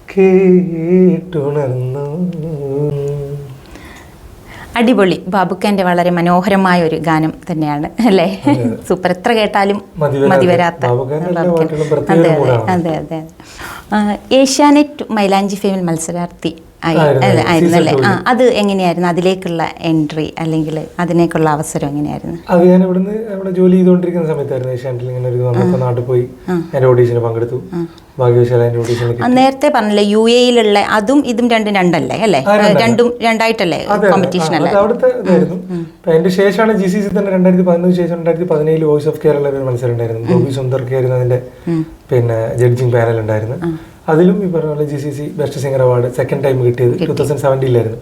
കേട്ടുണർന്നു. അടിപൊളി. ബാബുഖാന്റെ വളരെ മനോഹരമായ ഒരു ഗാനം തന്നെയാണ് അല്ലേ? സൂപ്പർ. എത്ര കേട്ടാലും മതിവരാത്ത. അതെ അതെ അതെ അതെ. ഏഷ്യാനെറ്റ് മൈലാഞ്ചി ഫെയിമിൽ മത്സരാർത്ഥി ആയിരുന്നല്ലേ? അത് എങ്ങനെയായിരുന്നു അതിലേക്കുള്ള എൻട്രി അല്ലെങ്കിൽ അതിലേക്കുള്ള അവസരം എങ്ങനെയായിരുന്നു? അത് ഞാൻ ഇവിടെ ജോലി ചെയ്തുകൊണ്ടിരിക്കുന്ന സമയത്തായിരുന്നു ഏഷ്യാനെറ്റിൽ ഇങ്ങനെ ഒരു വന്നപ്പോൾ നാട്ടിൽ പോയി അതിന്റെ ഓഡീഷന് പങ്കെടുത്തു. ഭാഗ്യവശാൽ അതിന്റെ ഓഡീഷന് നേരത്തെ പറഞ്ഞില്ലേ UAE-ലുള്ള അതും ഇതും രണ്ടല്ലേ അല്ലേ? രണ്ടും രണ്ടായിട്ടല്ലേ കോമ്പറ്റീഷൻ അല്ലേ? അവിടുത്തെ ഇതായിരുന്നു. അതിന്റെ ശേഷമാണ് GCC തന്നെ 2011 ശേഷം 2017 വോയിസ് ഓഫ് കേരള ഒരു മത്സരം ഉണ്ടായിരുന്നു. ഗോപി സുന്ദർക്ക് ആയിരുന്നു അതിന്റെ പിന്നെ ജഡ്ജിങ് പാനൽ ഉണ്ടായിരുന്നു. അതിലും ഈ പറഞ്ഞ പോലെ GCC best singer award second time കിട്ടിയത് 2017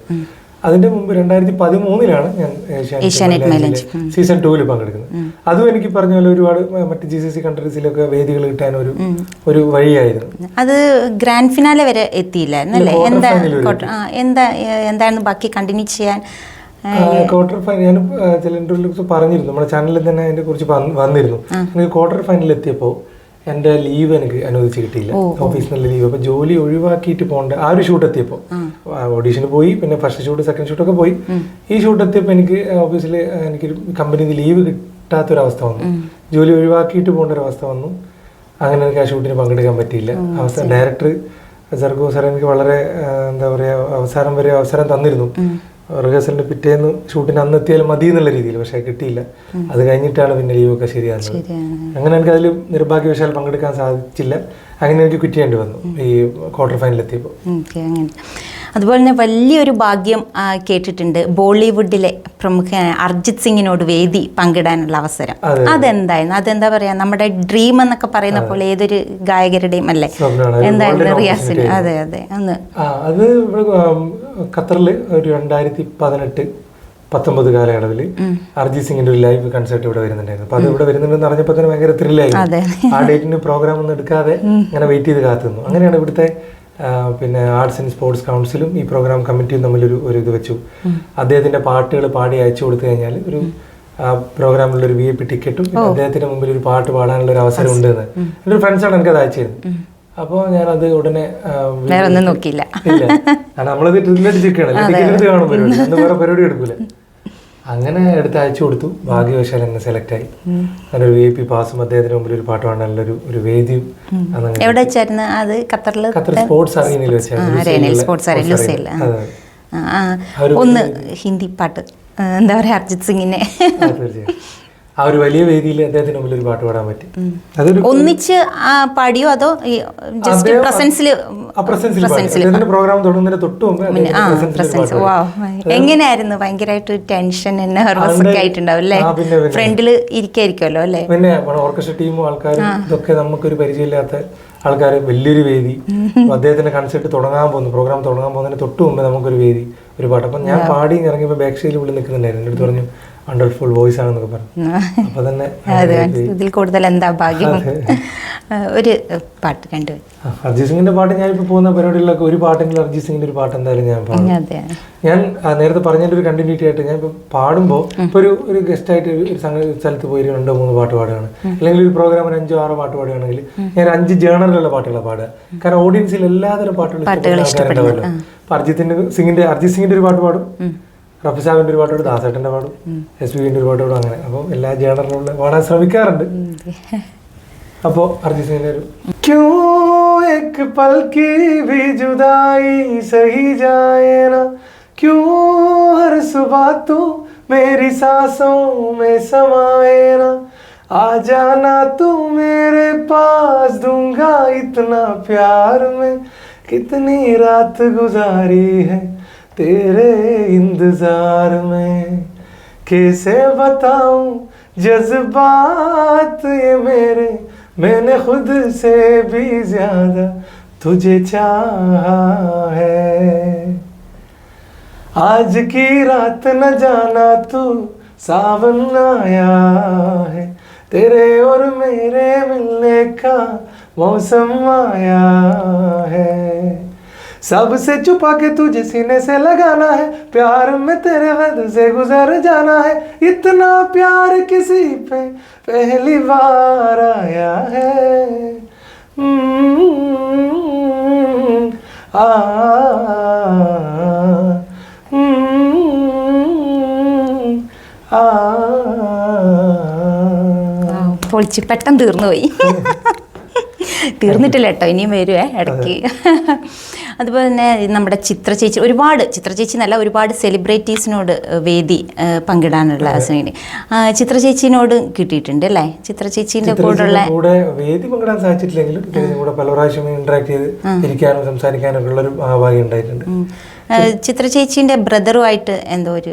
അതിന്റെ മുമ്പ് 2013 ഞാൻ ഏഷ്യാനെറ്റ് സീസൺ 2 പങ്കെടുക്കുന്നത്. അതും എനിക്ക് പറഞ്ഞ പോലെ ഒരുപാട് മറ്റ് GCC കൺട്രീസിലൊക്കെ വേദികൾ കിട്ടാൻ ഒരു വഴിയായിരുന്നു. അത് ഗ്രാൻഡ് ഫിനാലെ വരെ എത്തിയില്ലായിരുന്നല്ലേ? എന്താണ് ബാക്കി കണ്ടിന്യൂ ചെയ്യാൻ? ക്വാർട്ടർ ഫൈനൽ ഞാൻ ചില ഇന്റർവ്യൂസ് പറഞ്ഞിരുന്നു, നമ്മുടെ ചാനലിൽ തന്നെ അതിനെ കുറിച്ച് വന്നിരുന്നു. ക്വാർട്ടർ ഫൈനലിൽ എത്തിയപ്പോൾ എൻ്റെ ലീവ് എനിക്ക് അനുവദിച്ച് കിട്ടിയില്ല, ഓഫീസിനുള്ള ലീവ്. അപ്പോൾ ജോലി ഒഴിവാക്കിയിട്ട് പോകേണ്ട ആ ഒരു ഷൂട്ട് എത്തിയപ്പോൾ ഓഡീഷന് പോയി, പിന്നെ ഫസ്റ്റ് ഷൂട്ട് സെക്കൻഡ് ഷൂട്ടൊക്കെ പോയി. ഈ ഷൂട്ട് എത്തിയപ്പോൾ എനിക്ക് ഓഫീസിൽ എനിക്കൊരു കമ്പനിയിൽ ലീവ് കിട്ടാത്തൊരവസ്ഥ വന്നു, ജോലി ഒഴിവാക്കിയിട്ട് പോകേണ്ട ഒരു അവസ്ഥ വന്നു. അങ്ങനെ എനിക്ക് ആ ഷൂട്ടിന് പങ്കെടുക്കാൻ പറ്റിയില്ല. അവസാനം ഡയറക്ടർ സർഗോ സാർ എനിക്ക് വളരെ എന്താ പറയുക അവസാനം വരെ അവസരം തന്നിരുന്നു. റിഹേഴ്സലിന്റെ പിറ്റേന്ന് ഷൂട്ടിന് അന്ന് എത്തിയാലും മതി എന്നുള്ള രീതിയിൽ, പക്ഷെ കിട്ടിയില്ല. അത് കഴിഞ്ഞിട്ടാണ് പിന്നെ ലീവൊക്കെ ശരിയാകുന്നത്. അങ്ങനെ എനിക്ക് അതിൽ നിർഭാഗ്യവശാൽ പങ്കെടുക്കാൻ സാധിച്ചില്ല. അങ്ങനെ എനിക്ക് ക്വിറ്റ് ചെയ്യേണ്ടി വന്നു ഈ ക്വാർട്ടർ ഫൈനൽ എത്തിയപ്പോൾ. അതുപോലെ തന്നെ വലിയൊരു ഭാഗ്യം കേട്ടിട്ടുണ്ട്, ബോളിവുഡിലെ പ്രമുഖനായ അർജിത് സിംഗിനോട് വേദി പങ്കിടാനുള്ള അവസരം. അതെന്തായിരുന്നു? അതെന്താ പറയാ, നമ്മുടെ ഡ്രീം എന്നൊക്കെ പറയുന്ന പോലെ ഏതൊരു ഗായകരുടെയും അല്ലേ? എന്തായിരുന്നു റിയാസിന്? അതെ ഒന്ന് അത് ഖത്തറിൽ ഒരു 2018-19 കാലയളവിൽ അർജിത് സിംഗിന്റെ ഒരു ലൈവ് കൺസേർട്ട് ഇവിടെ വരുന്നുണ്ടായിരുന്നു. അപ്പൊ അത് ഇവിടെ വരുന്നുണ്ടെന്ന് അറിഞ്ഞപ്പോൾ തന്നെ ഭയങ്കര ത്രില്ലായിരുന്നു. ആ ഡേറ്റിന് പ്രോഗ്രാം ഒന്നും എടുക്കാതെ ഇങ്ങനെ വെയിറ്റ് ചെയ്ത് കാത്തുനിന്നു. അങ്ങനെയാണ് ഇവിടുത്തെ പിന്നെ ആർട്സ് ആൻഡ് സ്പോർട്സ് കൗൺസിലും ഈ പ്രോഗ്രാം കമ്മിറ്റിയും തമ്മിലൊരു ഇത് വെച്ചു. അദ്ദേഹത്തിന്റെ പാട്ടുകൾ പാടി അയച്ചു കൊടുത്തു കഴിഞ്ഞാൽ ഒരു പ്രോഗ്രാമിലുള്ള VIP ടിക്കറ്റും അദ്ദേഹത്തിന്റെ മുമ്പിൽ ഒരു പാട്ട് പാടാനുള്ള ഒരു അവസരം ഉണ്ടെന്ന് എൻ്റെ ഒരു ഫ്രണ്ട്സാണ് എനിക്കത് അയച്ചിരുന്നത്. അപ്പോൾ ഞാനത് ഉടനെ നോക്കിയില്ല. ഇല്ല, കാരണം നമ്മളത് ടിക്കറ്റ് കാണുമ്പോൾ വേറെ പരിപാടി എടുക്കൂല. അങ്ങനെ എടുത്ത് അയച്ചു കൊടുത്തു. ഭാഗ്യവശാൽ എന്നെ സെലക്ട് ആയി. അങ്ങനെ ഒരു VIP പാസും അദ്ദേഹത്തിന് മുമ്പിൽ ഒരു പാട്ട് പാടാനുള്ള ഒരു വേദിയും. ഖത്തർ സ്പോർട്സ് അറീനയിൽ വെച്ചായിരുന്നു. ഒന്ന് ഹിന്ദി പാട്ട് എന്താ പറയാ, അർജിത് സിംഗിനെ ആ ഒരു വലിയ വേദിയിൽ അദ്ദേഹത്തിന് മുമ്പിൽ ഒരു പാട്ട് പാടാൻ പറ്റി. ഒന്നിച്ച് പാടിയോ അതോ പ്രോഗ്രാം തുടങ്ങുന്നതിന് തൊട്ട് മുമ്പ്? എങ്ങനെയായിരുന്നു? ഭയങ്കരമായിട്ട് ടെൻഷൻ നെർവസ് ഒക്കെ ആയിട്ടുണ്ടാവും അല്ലേ? ഫ്രണ്ടില് ഇരിക്കായിരിക്കുമല്ലോ അല്ലേ? പിന്നെ ഓർക്കസ്ട്ര ടീമും ആൾക്കാരും ഇതൊക്കെ നമുക്കൊരു പരിചയമില്ലാത്ത ആൾക്കാർ, വലിയൊരു വേദി. അദ്ദേഹത്തിന്റെ കൺസേർട്ട് പ്രോഗ്രാം തുടങ്ങാൻ പോകുന്നതിന് തൊട്ട് മുമ്പ് നമുക്കൊരു വേദി, ഒരു പാട്ട്. അപ്പം ഞാൻ പാടി ഇറങ്ങിയപ്പോൾ ബാക്ക് സ്റ്റേജിൽ വിളി നിൽക്കുന്നുണ്ടായിരുന്നു. എൻ്റെ അടുത്ത് പറഞ്ഞു വണ്ടർഫുൾ വോയിസ് ആണെന്നൊക്കെ പറഞ്ഞു. അപ്പൊ തന്നെ ഇതിൽ കൂടുതൽ എന്താ ഭാഗ്യം. ഒരു പാട്ട് കണ്ടു അർജിത് സിംഗിന്റെ പാട്ട്. ഞാനിപ്പോൾ പോകുന്ന പരിപാടികളിലൊക്കെ ഒരു പാട്ടെങ്കിലും അർജിത് സിംഗിന്റെ ഒരു പാട്ട് എന്തായാലും ഞാൻ പാടും. ഞാൻ നേരത്തെ പറഞ്ഞതിന്റെ ഒരു കണ്ടിന്യൂറ്റി ആയിട്ട് ഞാൻ ഇപ്പൊ പാടുമ്പോൾ ഇപ്പൊ ഒരു ഗസ്റ്റ് ആയിട്ട് ഒരു സ്ഥലത്ത് പോയി 2-3 പാട്ട് പാടുകയാണ്, അല്ലെങ്കിൽ ഒരു പ്രോഗ്രാം 5-6 പാട്ട് പാടുകയാണെങ്കിൽ ഞാൻ 5 ജേണറിലുള്ള പാട്ടുകളാണ് പാടുക. കാരണം ഓഡിയൻസിൽ എല്ലാതരം പാട്ടുകളും ഇഷ്ടപ്പെടുന്നുണ്ടല്ലോ. അപ്പൊ അർജിത് സിംഗിന്റെ ഒരു പാട്ട് പാടും, റഫിസാബിന്റെ ഒരു പാട്ടോട്, ദാസേട്ടന്റെ പാടും, SPBന്റെ ഒരു പാട്ടോടും, അങ്ങനെ. അപ്പോൾ എല്ലാ ജേണറിലുള്ള പാടാൻ ശ്രമിക്കാറുണ്ട്. അപ്പോ അർജിത് സിംഗിന്റെ ഒരു ക്യോ एक पल की भी जुदाई सही जाए ना, क्यों हर सुबह तू मेरी सांसों में समाए ना, आ जाना तू मेरे पास, दूंगा इतना प्यार में, कितनी रात गुजारी है तेरे इंतजार में, कैसे बताऊं जज्बात ये मेरे, मैंने खुद से भी ज्यादा तुझे चाहा है, आज की रात न जाना तू सावन आया है, तेरे और मेरे मिलने का मौसम आया है, सबसे छुपा के तुझे सीने से लगाना है, प्यार में तेरे हद से गुजर जाना है, इतना प्यार किसी पे पहली बार आया है, പൊളിച്ച് പെട്ടെന്ന് തീർന്നു പോയി. തീർന്നിട്ടില്ല കേട്ടോ, ഇനിയും വരുവേ ഇടയ്ക്ക്. അതുപോലെ തന്നെ നമ്മുടെ ചിത്ര ചേച്ചി എന്നല്ല, ഒരുപാട് സെലിബ്രിറ്റീസിനോട് വേദി പങ്കിടാനുള്ള അവസരം ചിത്ര ചേച്ചിനോട് കിട്ടിയിട്ടുണ്ട് അല്ലേ? ചിത്ര ചേച്ചീൻ്റെ കൂടെ വേദി പങ്കിടാൻ സാധിച്ചിട്ടില്ലെങ്കിലും കൂടെ പല പ്രാവശ്യം ഇന്ററാക്ട് ചെയ്ത് ഇരിക്കാനും സംസാരിക്കാനൊക്കെ ഉള്ളൊരു ഭാഗ്യം ഉണ്ടായിട്ടുണ്ട്. ചിത്ര ചേച്ചീൻ്റെ ബ്രദറുമായിട്ട് എന്തോ ഒരു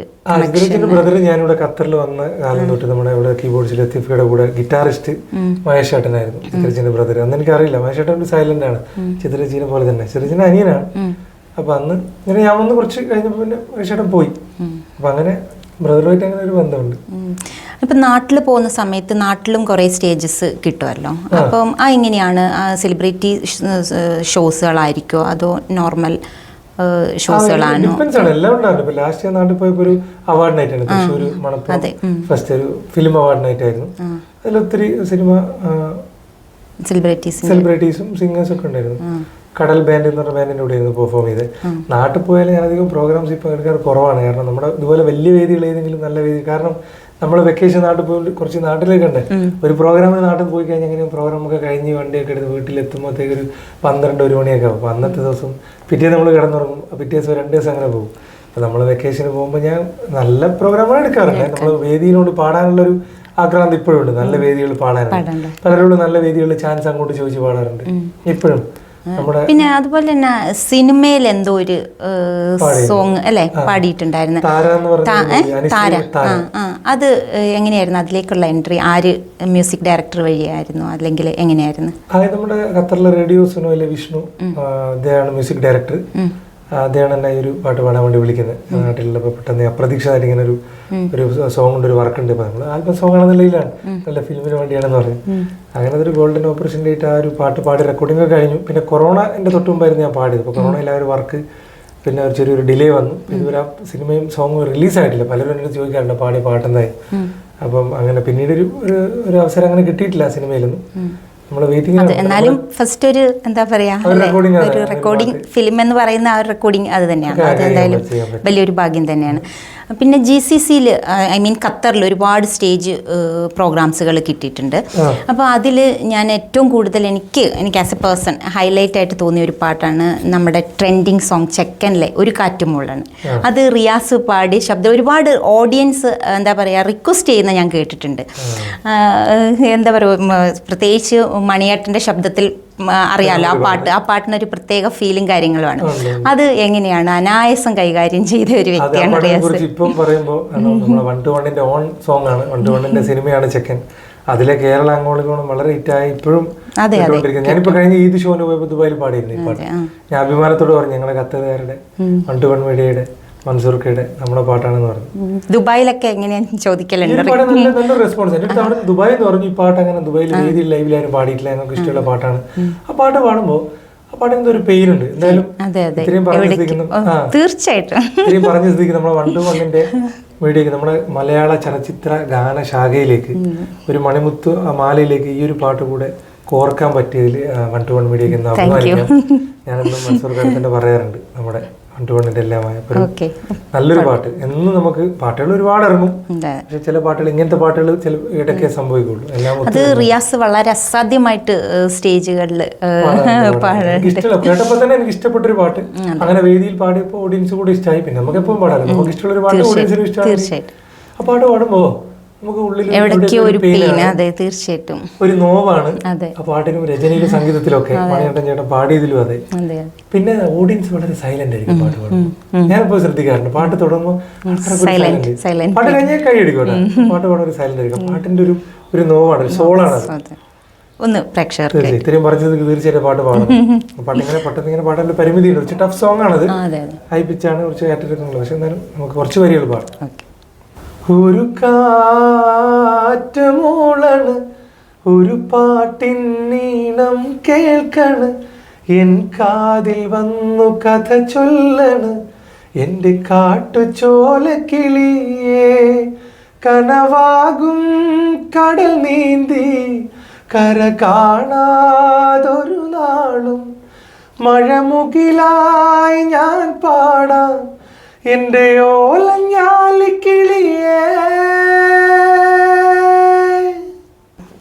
ബ്രദർ ഞാനിവിടെ ഖത്തറിൽ വന്ന കാലം തൊട്ട് നമ്മുടെ ഇവിടെ കീബോർഡ്സിൽ ലത്തീഫയുടെ കൂടെ ഗിറ്റാറിസ്റ്റ് മഹേഷ് ഏട്ടനായിരുന്നു ചിത്രചേച്ചിന്റെ ബ്രദർ. അന്ന് എനിക്കറിയില്ല, മഹേഷ് ഏട്ടൻ സൈലന്റ് ആണ്, ചിത്രചേച്ചിനെ പോലെ തന്നെ. ചിത്രചേച്ചിന്റെ അനിയനാണ്. അപ്പൊ അന്ന് ഇങ്ങനെ ഞാൻ വന്ന് കുറച്ച് കഴിഞ്ഞപ്പോ പിന്നെ മഹേഷ് ഏട്ടൻ പോയി. അപ്പൊ അങ്ങനെ ബ്രദറുമായിട്ട് അങ്ങനെ ഒരു ബന്ധമുണ്ട്. ഇപ്പം നാട്ടിൽ പോകുന്ന സമയത്ത് നാട്ടിലും കുറേ സ്റ്റേജസ് കിട്ടുമല്ലോ. അപ്പം എങ്ങനെയാണ് സെലിബ്രിറ്റി ഷോസുകളായിരിക്കുമോ അതോ നോർമൽ ഷോസുകളാണോ? എല്ലാം ഉണ്ടായിരുന്നു. ലാസ്റ്റ് ഞാൻ നാട്ടിൽ പോയപ്പോ ഒരു അവാർഡ് നൈറ്റ് ആണ്, തൃശ്ശൂർ മണപ്പുറം ഫസ്റ്റ് ഒരു ഫിലിം അവാർഡ് നൈറ്റ് ആയിരുന്നു. അതിലൊത്തിരി സിനിമ സെലിബ്രിറ്റീസും സിംഗേഴ്സും ഒക്കെ ഉണ്ടായിരുന്നു. കടൽ ബാൻഡ് എന്ന് പറഞ്ഞ ബാൻഡിന്റെ കൂടെ ആയിരുന്നു പെർഫോം ചെയ്ത്. നാട്ടിൽ പോയാലും ഞാൻ അധികം പ്രോഗ്രാംസ് ഇപ്പൊ എടുക്കാൻ കുറവാണ്. കാരണം നമ്മുടെ ഇതുപോലെ വലിയ വേദികൾ ഏതെങ്കിലും നല്ല വേദി, കാരണം നമ്മൾ വെക്കേഷൻ നാട്ടിൽ പോയി കുറച്ച് നാട്ടിലേക്ക് ഉണ്ട്. ഒരു പ്രോഗ്രാമിന് നാട്ടിൽ പോയി കഴിഞ്ഞാൽ എങ്ങനെയും പ്രോഗ്രാം ഒക്കെ കഴിഞ്ഞ് വണ്ടിയൊക്കെ എടുത്ത് വീട്ടിലെത്തുമ്പോഴത്തേക്ക് ഒരു 12-1 മണിയൊക്കെ ആവും. അപ്പോൾ അന്നത്തെ ദിവസം പിറ്റേന്ന് നമ്മൾ കിടന്നുറങ്ങും. പിറ്റേ ദിവസം 2 ദിവസം അങ്ങനെ പോകും. അപ്പോൾ നമ്മൾ വെക്കേഷന് പോകുമ്പോൾ ഞാൻ നല്ല പ്രോഗ്രാമാണ് എടുക്കാറുണ്ട്. നമ്മൾ വേദിയിലോട് പാടാനുള്ളൊരു ആക്രാന്തി ഇപ്പോഴും ഉണ്ട്. നല്ല വേദികൾ പാടാനുണ്ട്. പലരോടും നല്ല വേദികളിൽ ചാൻസ് അങ്ങോട്ട് ചോദിച്ച് പാടാറുണ്ട് ഇപ്പോഴും. പിന്നെ അതുപോലെ തന്നെ സിനിമയിൽ എന്തോ ഒരു സോങ് അല്ലെ പാടിയിട്ടുണ്ടായിരുന്നു, താര. അത് എങ്ങനെയായിരുന്നു? അതിലേക്കുള്ള എൻട്രി ആര്, മ്യൂസിക് ഡയറക്ടർ വഴിയായിരുന്നു അല്ലെങ്കിൽ എങ്ങനെയായിരുന്നു? നമ്മുടെ ഖത്തറിലെ റേഡിയോ സുനോയിലെ വിഷ്ണു, അദ്ദേഹമാണ് മ്യൂസിക് ഡയറക്ടർ. അദ്ദേഹമാണ് എന്നെ ഈ ഒരു പാട്ട് പാടാൻ വേണ്ടി വിളിക്കുന്നത്. നാട്ടിലുള്ളപ്പോൾ പെട്ടെന്ന് അപ്രതീക്ഷിതമായിട്ട് ഇങ്ങനെ ഒരു സോങ്ങിൻ്റെ ഒരു വർക്ക് ഉണ്ട്. ഇപ്പോൾ നമ്മൾ ആൽബം സോങ് ആണെന്ന നിലയിലാണ്, നല്ല ഫിലിമിന് വേണ്ടിയാണെന്ന് പറഞ്ഞു. അങ്ങനെ അതൊരു ഗോൾഡൻ ഓപ്പർച്യൂണിറ്റി ആയിട്ട് ആ ഒരു പാട്ട് പാടി റെക്കോർഡിംഗ് ഒക്കെ കഴിഞ്ഞു. പിന്നെ കൊറോണ എൻ്റെ തൊട്ട് മുമ്പായിരുന്നു ഞാൻ പാടിയത്. അപ്പോൾ കൊറോണയിൽ ആ ഒരു വർക്ക് പിന്നെ ഒരു ചെറിയൊരു ഡിലേ വന്നു. ഇതുവരെ ആ സിനിമയും സോങ്ങും റിലീസായിട്ടില്ല. പലരും എന്നോട് ചോദിക്കാറുണ്ട് പാടിയ പാട്ടെന്തായി. അപ്പം അങ്ങനെ പിന്നീട് ഒരു അവസരം അങ്ങനെ കിട്ടിയിട്ടില്ല ആ സിനിമയിലൊന്നും. എന്നാലും ഫസ്റ്റ് ഒരു എന്താ പറയാ ഒരു റെക്കോർഡിംഗ് ഫിലിം എന്ന് പറയുന്ന ആ ഒരു റെക്കോർഡിംഗ് അത് തന്നെയാണ്. അത് എന്തായാലും വലിയൊരു ഭാഗ്യം തന്നെയാണ്. പിന്നെ GCCയിൽ ഖത്തറിൽ ഒരുപാട് സ്റ്റേജ് പ്രോഗ്രാംസുകൾ കിട്ടിയിട്ടുണ്ട്. അപ്പോൾ അതിൽ ഞാൻ ഏറ്റവും കൂടുതൽ എനിക്ക് ആസ് എ പേഴ്സൺ ഹൈലൈറ്റ് ആയിട്ട് തോന്നിയ ഒരു പാട്ടാണ് നമ്മുടെ ട്രെൻഡിങ് സോങ് ചെക്കനിലെ ഒരു കാറ്റുമുള്ളാണ്. അത് റിയാസ് പാടി ശബ്ദം ഒരുപാട് ഓഡിയൻസ് എന്താ പറയുക റിക്വസ്റ്റ് ചെയ്യുന്ന ഞാൻ കേട്ടിട്ടുണ്ട്. എന്താ പറയുക, പ്രത്യേകിച്ച് മണിയേട്ടൻ്റെ ശബ്ദത്തിൽ അറിയാലോ ആ പാട്ടിനൊരു പ്രത്യേക ഫീലും കാര്യങ്ങളുമാണ്. അത് എങ്ങനെയാണ് അനായാസം കൈകാര്യം ചെയ്ത ഒരു വ്യക്തിയാണ് റിയാസ്. ഇപ്പം പറയുമ്പോൾ നമ്മുടെ 1-to-1 ഓൺ സോങ് ആണ്, 1-to-1 സിനിമയാണ് ചെക്കൻ. അതിലെ കേരള അങ്ങോളം വളരെ ഹിറ്റായി ഇപ്പോഴും. ഞാനിപ്പോ കഴിഞ്ഞ ഈദ് ഷോന് പോയപ്പോൾ ദുബായിൽ പാടിയിരുന്നു ഈ പാട്ട്. ഞാൻ അഭിമാനത്തോട് പറഞ്ഞു ഞങ്ങളുടെ ഖത്തറുകാരുടെ 1-to-1 മീഡിയയുടെ മൻസൂർക്കയുടെ നമ്മുടെ പാട്ടാണെന്ന് പറഞ്ഞു. ദുബായിലൊക്കെ എങ്ങനെയാ ചോദിക്കലുണ്ട്? നല്ല റെസ്പോൺസ്. എന്നിട്ട് അവിടെ ദുബായ് എന്ന് പറഞ്ഞു ഈ പാട്ട് അങ്ങനെ ദുബായിൽ വേദിയിൽ ലൈവിലാരും പാടിയിട്ടില്ല, ഞങ്ങൾക്ക് ഇഷ്ടമുള്ള പാട്ടാണ്. ആ പാട്ട് പാടുമ്പോൾ ആ പാട്ടിന് എന്തോ ഒരു പെയിനുണ്ട്. എന്തായാലും ഇത്രയും തീർച്ചയായിട്ടും ഇത്രയും പറഞ്ഞ സ്ഥിതിക്ക് നമ്മുടെ 1-to-1 മീഡിയക്ക് നമ്മുടെ മലയാള ചലച്ചിത്ര ഗാന ശാഖയിലേക്ക് ഒരു മണിമുത്ത് മാലയിലേക്ക് ഈ ഒരു പാട്ട് കൂടെ കോർക്കാൻ പറ്റിയതിൽ 1-to-1 മീഡിയക്ക് എന്ന് അഭിമാനിക്കാം. ഞാനെന്നും മൻസൂർ ഖാൻ പറയാറുണ്ട് നമ്മുടെ 1-to-1 എല്ലാമായ നല്ലൊരു പാട്ട്. എന്നും നമുക്ക് പാട്ടുകൾ ഒരുപാട് ഇറങ്ങും, പക്ഷെ ചില പാട്ടുകൾ ഇങ്ങനത്തെ പാട്ടുകൾ ചില ഇടയ്ക്കേ സംഭവിക്കുള്ളൂ. അത് റിയാസ് വളരെ അസാധ്യമായിട്ട് സ്റ്റേജുകളിൽ കേട്ടപ്പോൾ തന്നെ എനിക്ക് ഇഷ്ടപ്പെട്ടൊരു പാട്ട്. അങ്ങനെ വേദിയിൽ പാടിയപ്പോൾ ഓഡിയൻസ് കൂടെ ഇഷ്ടമായി. പിന്നെ നമുക്ക് എപ്പോഴും പാടാം, നമുക്ക് ഇഷ്ടമുള്ള ഒരു പാട്ട് ഓഡിയൻസിന് ഇഷ്ടമാണ്. ആ പാട്ട് പാടുമ്പോ നമുക്ക് ഉള്ളിൽ തീർച്ചയായിട്ടും ഒരു നോവാണ്. ആ പാട്ടിനും രചനയിലും സംഗീതത്തിലൊക്കെ മണിയേട്ടൻ ചേട്ടൻ പാടിയതിലും അതെ. പിന്നെ ഓഡിയൻസ് വളരെ സൈലന്റ് ആയിരിക്കും പാട്ട് പാടുമ്പോൾ. ഞാനിപ്പോ ശ്രദ്ധിക്കാറുണ്ട്, പാട്ട് തുടങ്ങുമ്പോൾ പാട്ട് കഴിഞ്ഞാൽ കൈ അടിക്കോട്ടെ, പാട്ട് പാടാൻ ഒരു സൈലന്റ് ആയിരിക്കും. പാട്ടിന്റെ ഒരു നോവാണ്, ഒരു സോളാണ് അത്. ഇത്രയും പറഞ്ഞത് തീർച്ചയായിട്ടും പാട്ട് പാടണം. പാട്ടിങ്ങനെ പെട്ടെന്ന് ഇങ്ങനെ പാടാൻ പരിമിതിയുണ്ട്. കുറച്ച് ടഫ് സോങ് ആണത്, ഹൈ പിച്ചാണ്, കുറച്ച് ഏറ്റെടുക്കുന്നുള്ളത്. പക്ഷെ എന്നാലും നമുക്ക് കുറച്ച് വരികൾ പാടാം. ഒരു കാറ്റ് മൂളണ്, ഒരു പാട്ടിൻ നീണം കേൾക്കണ്, എൻ കാതിൽ വന്നു കഥ ചൊല്ലണ്, എൻ്റെ കാട്ടുചോല കിളിയേ, കനവാകും കടൽ നീന്തി കര കാണാതൊരു നാളും മഴമുകിലായി ഞാൻ പാടാം എൻ്റെ ഓലഞ്ഞാലിക്കിളിയേ.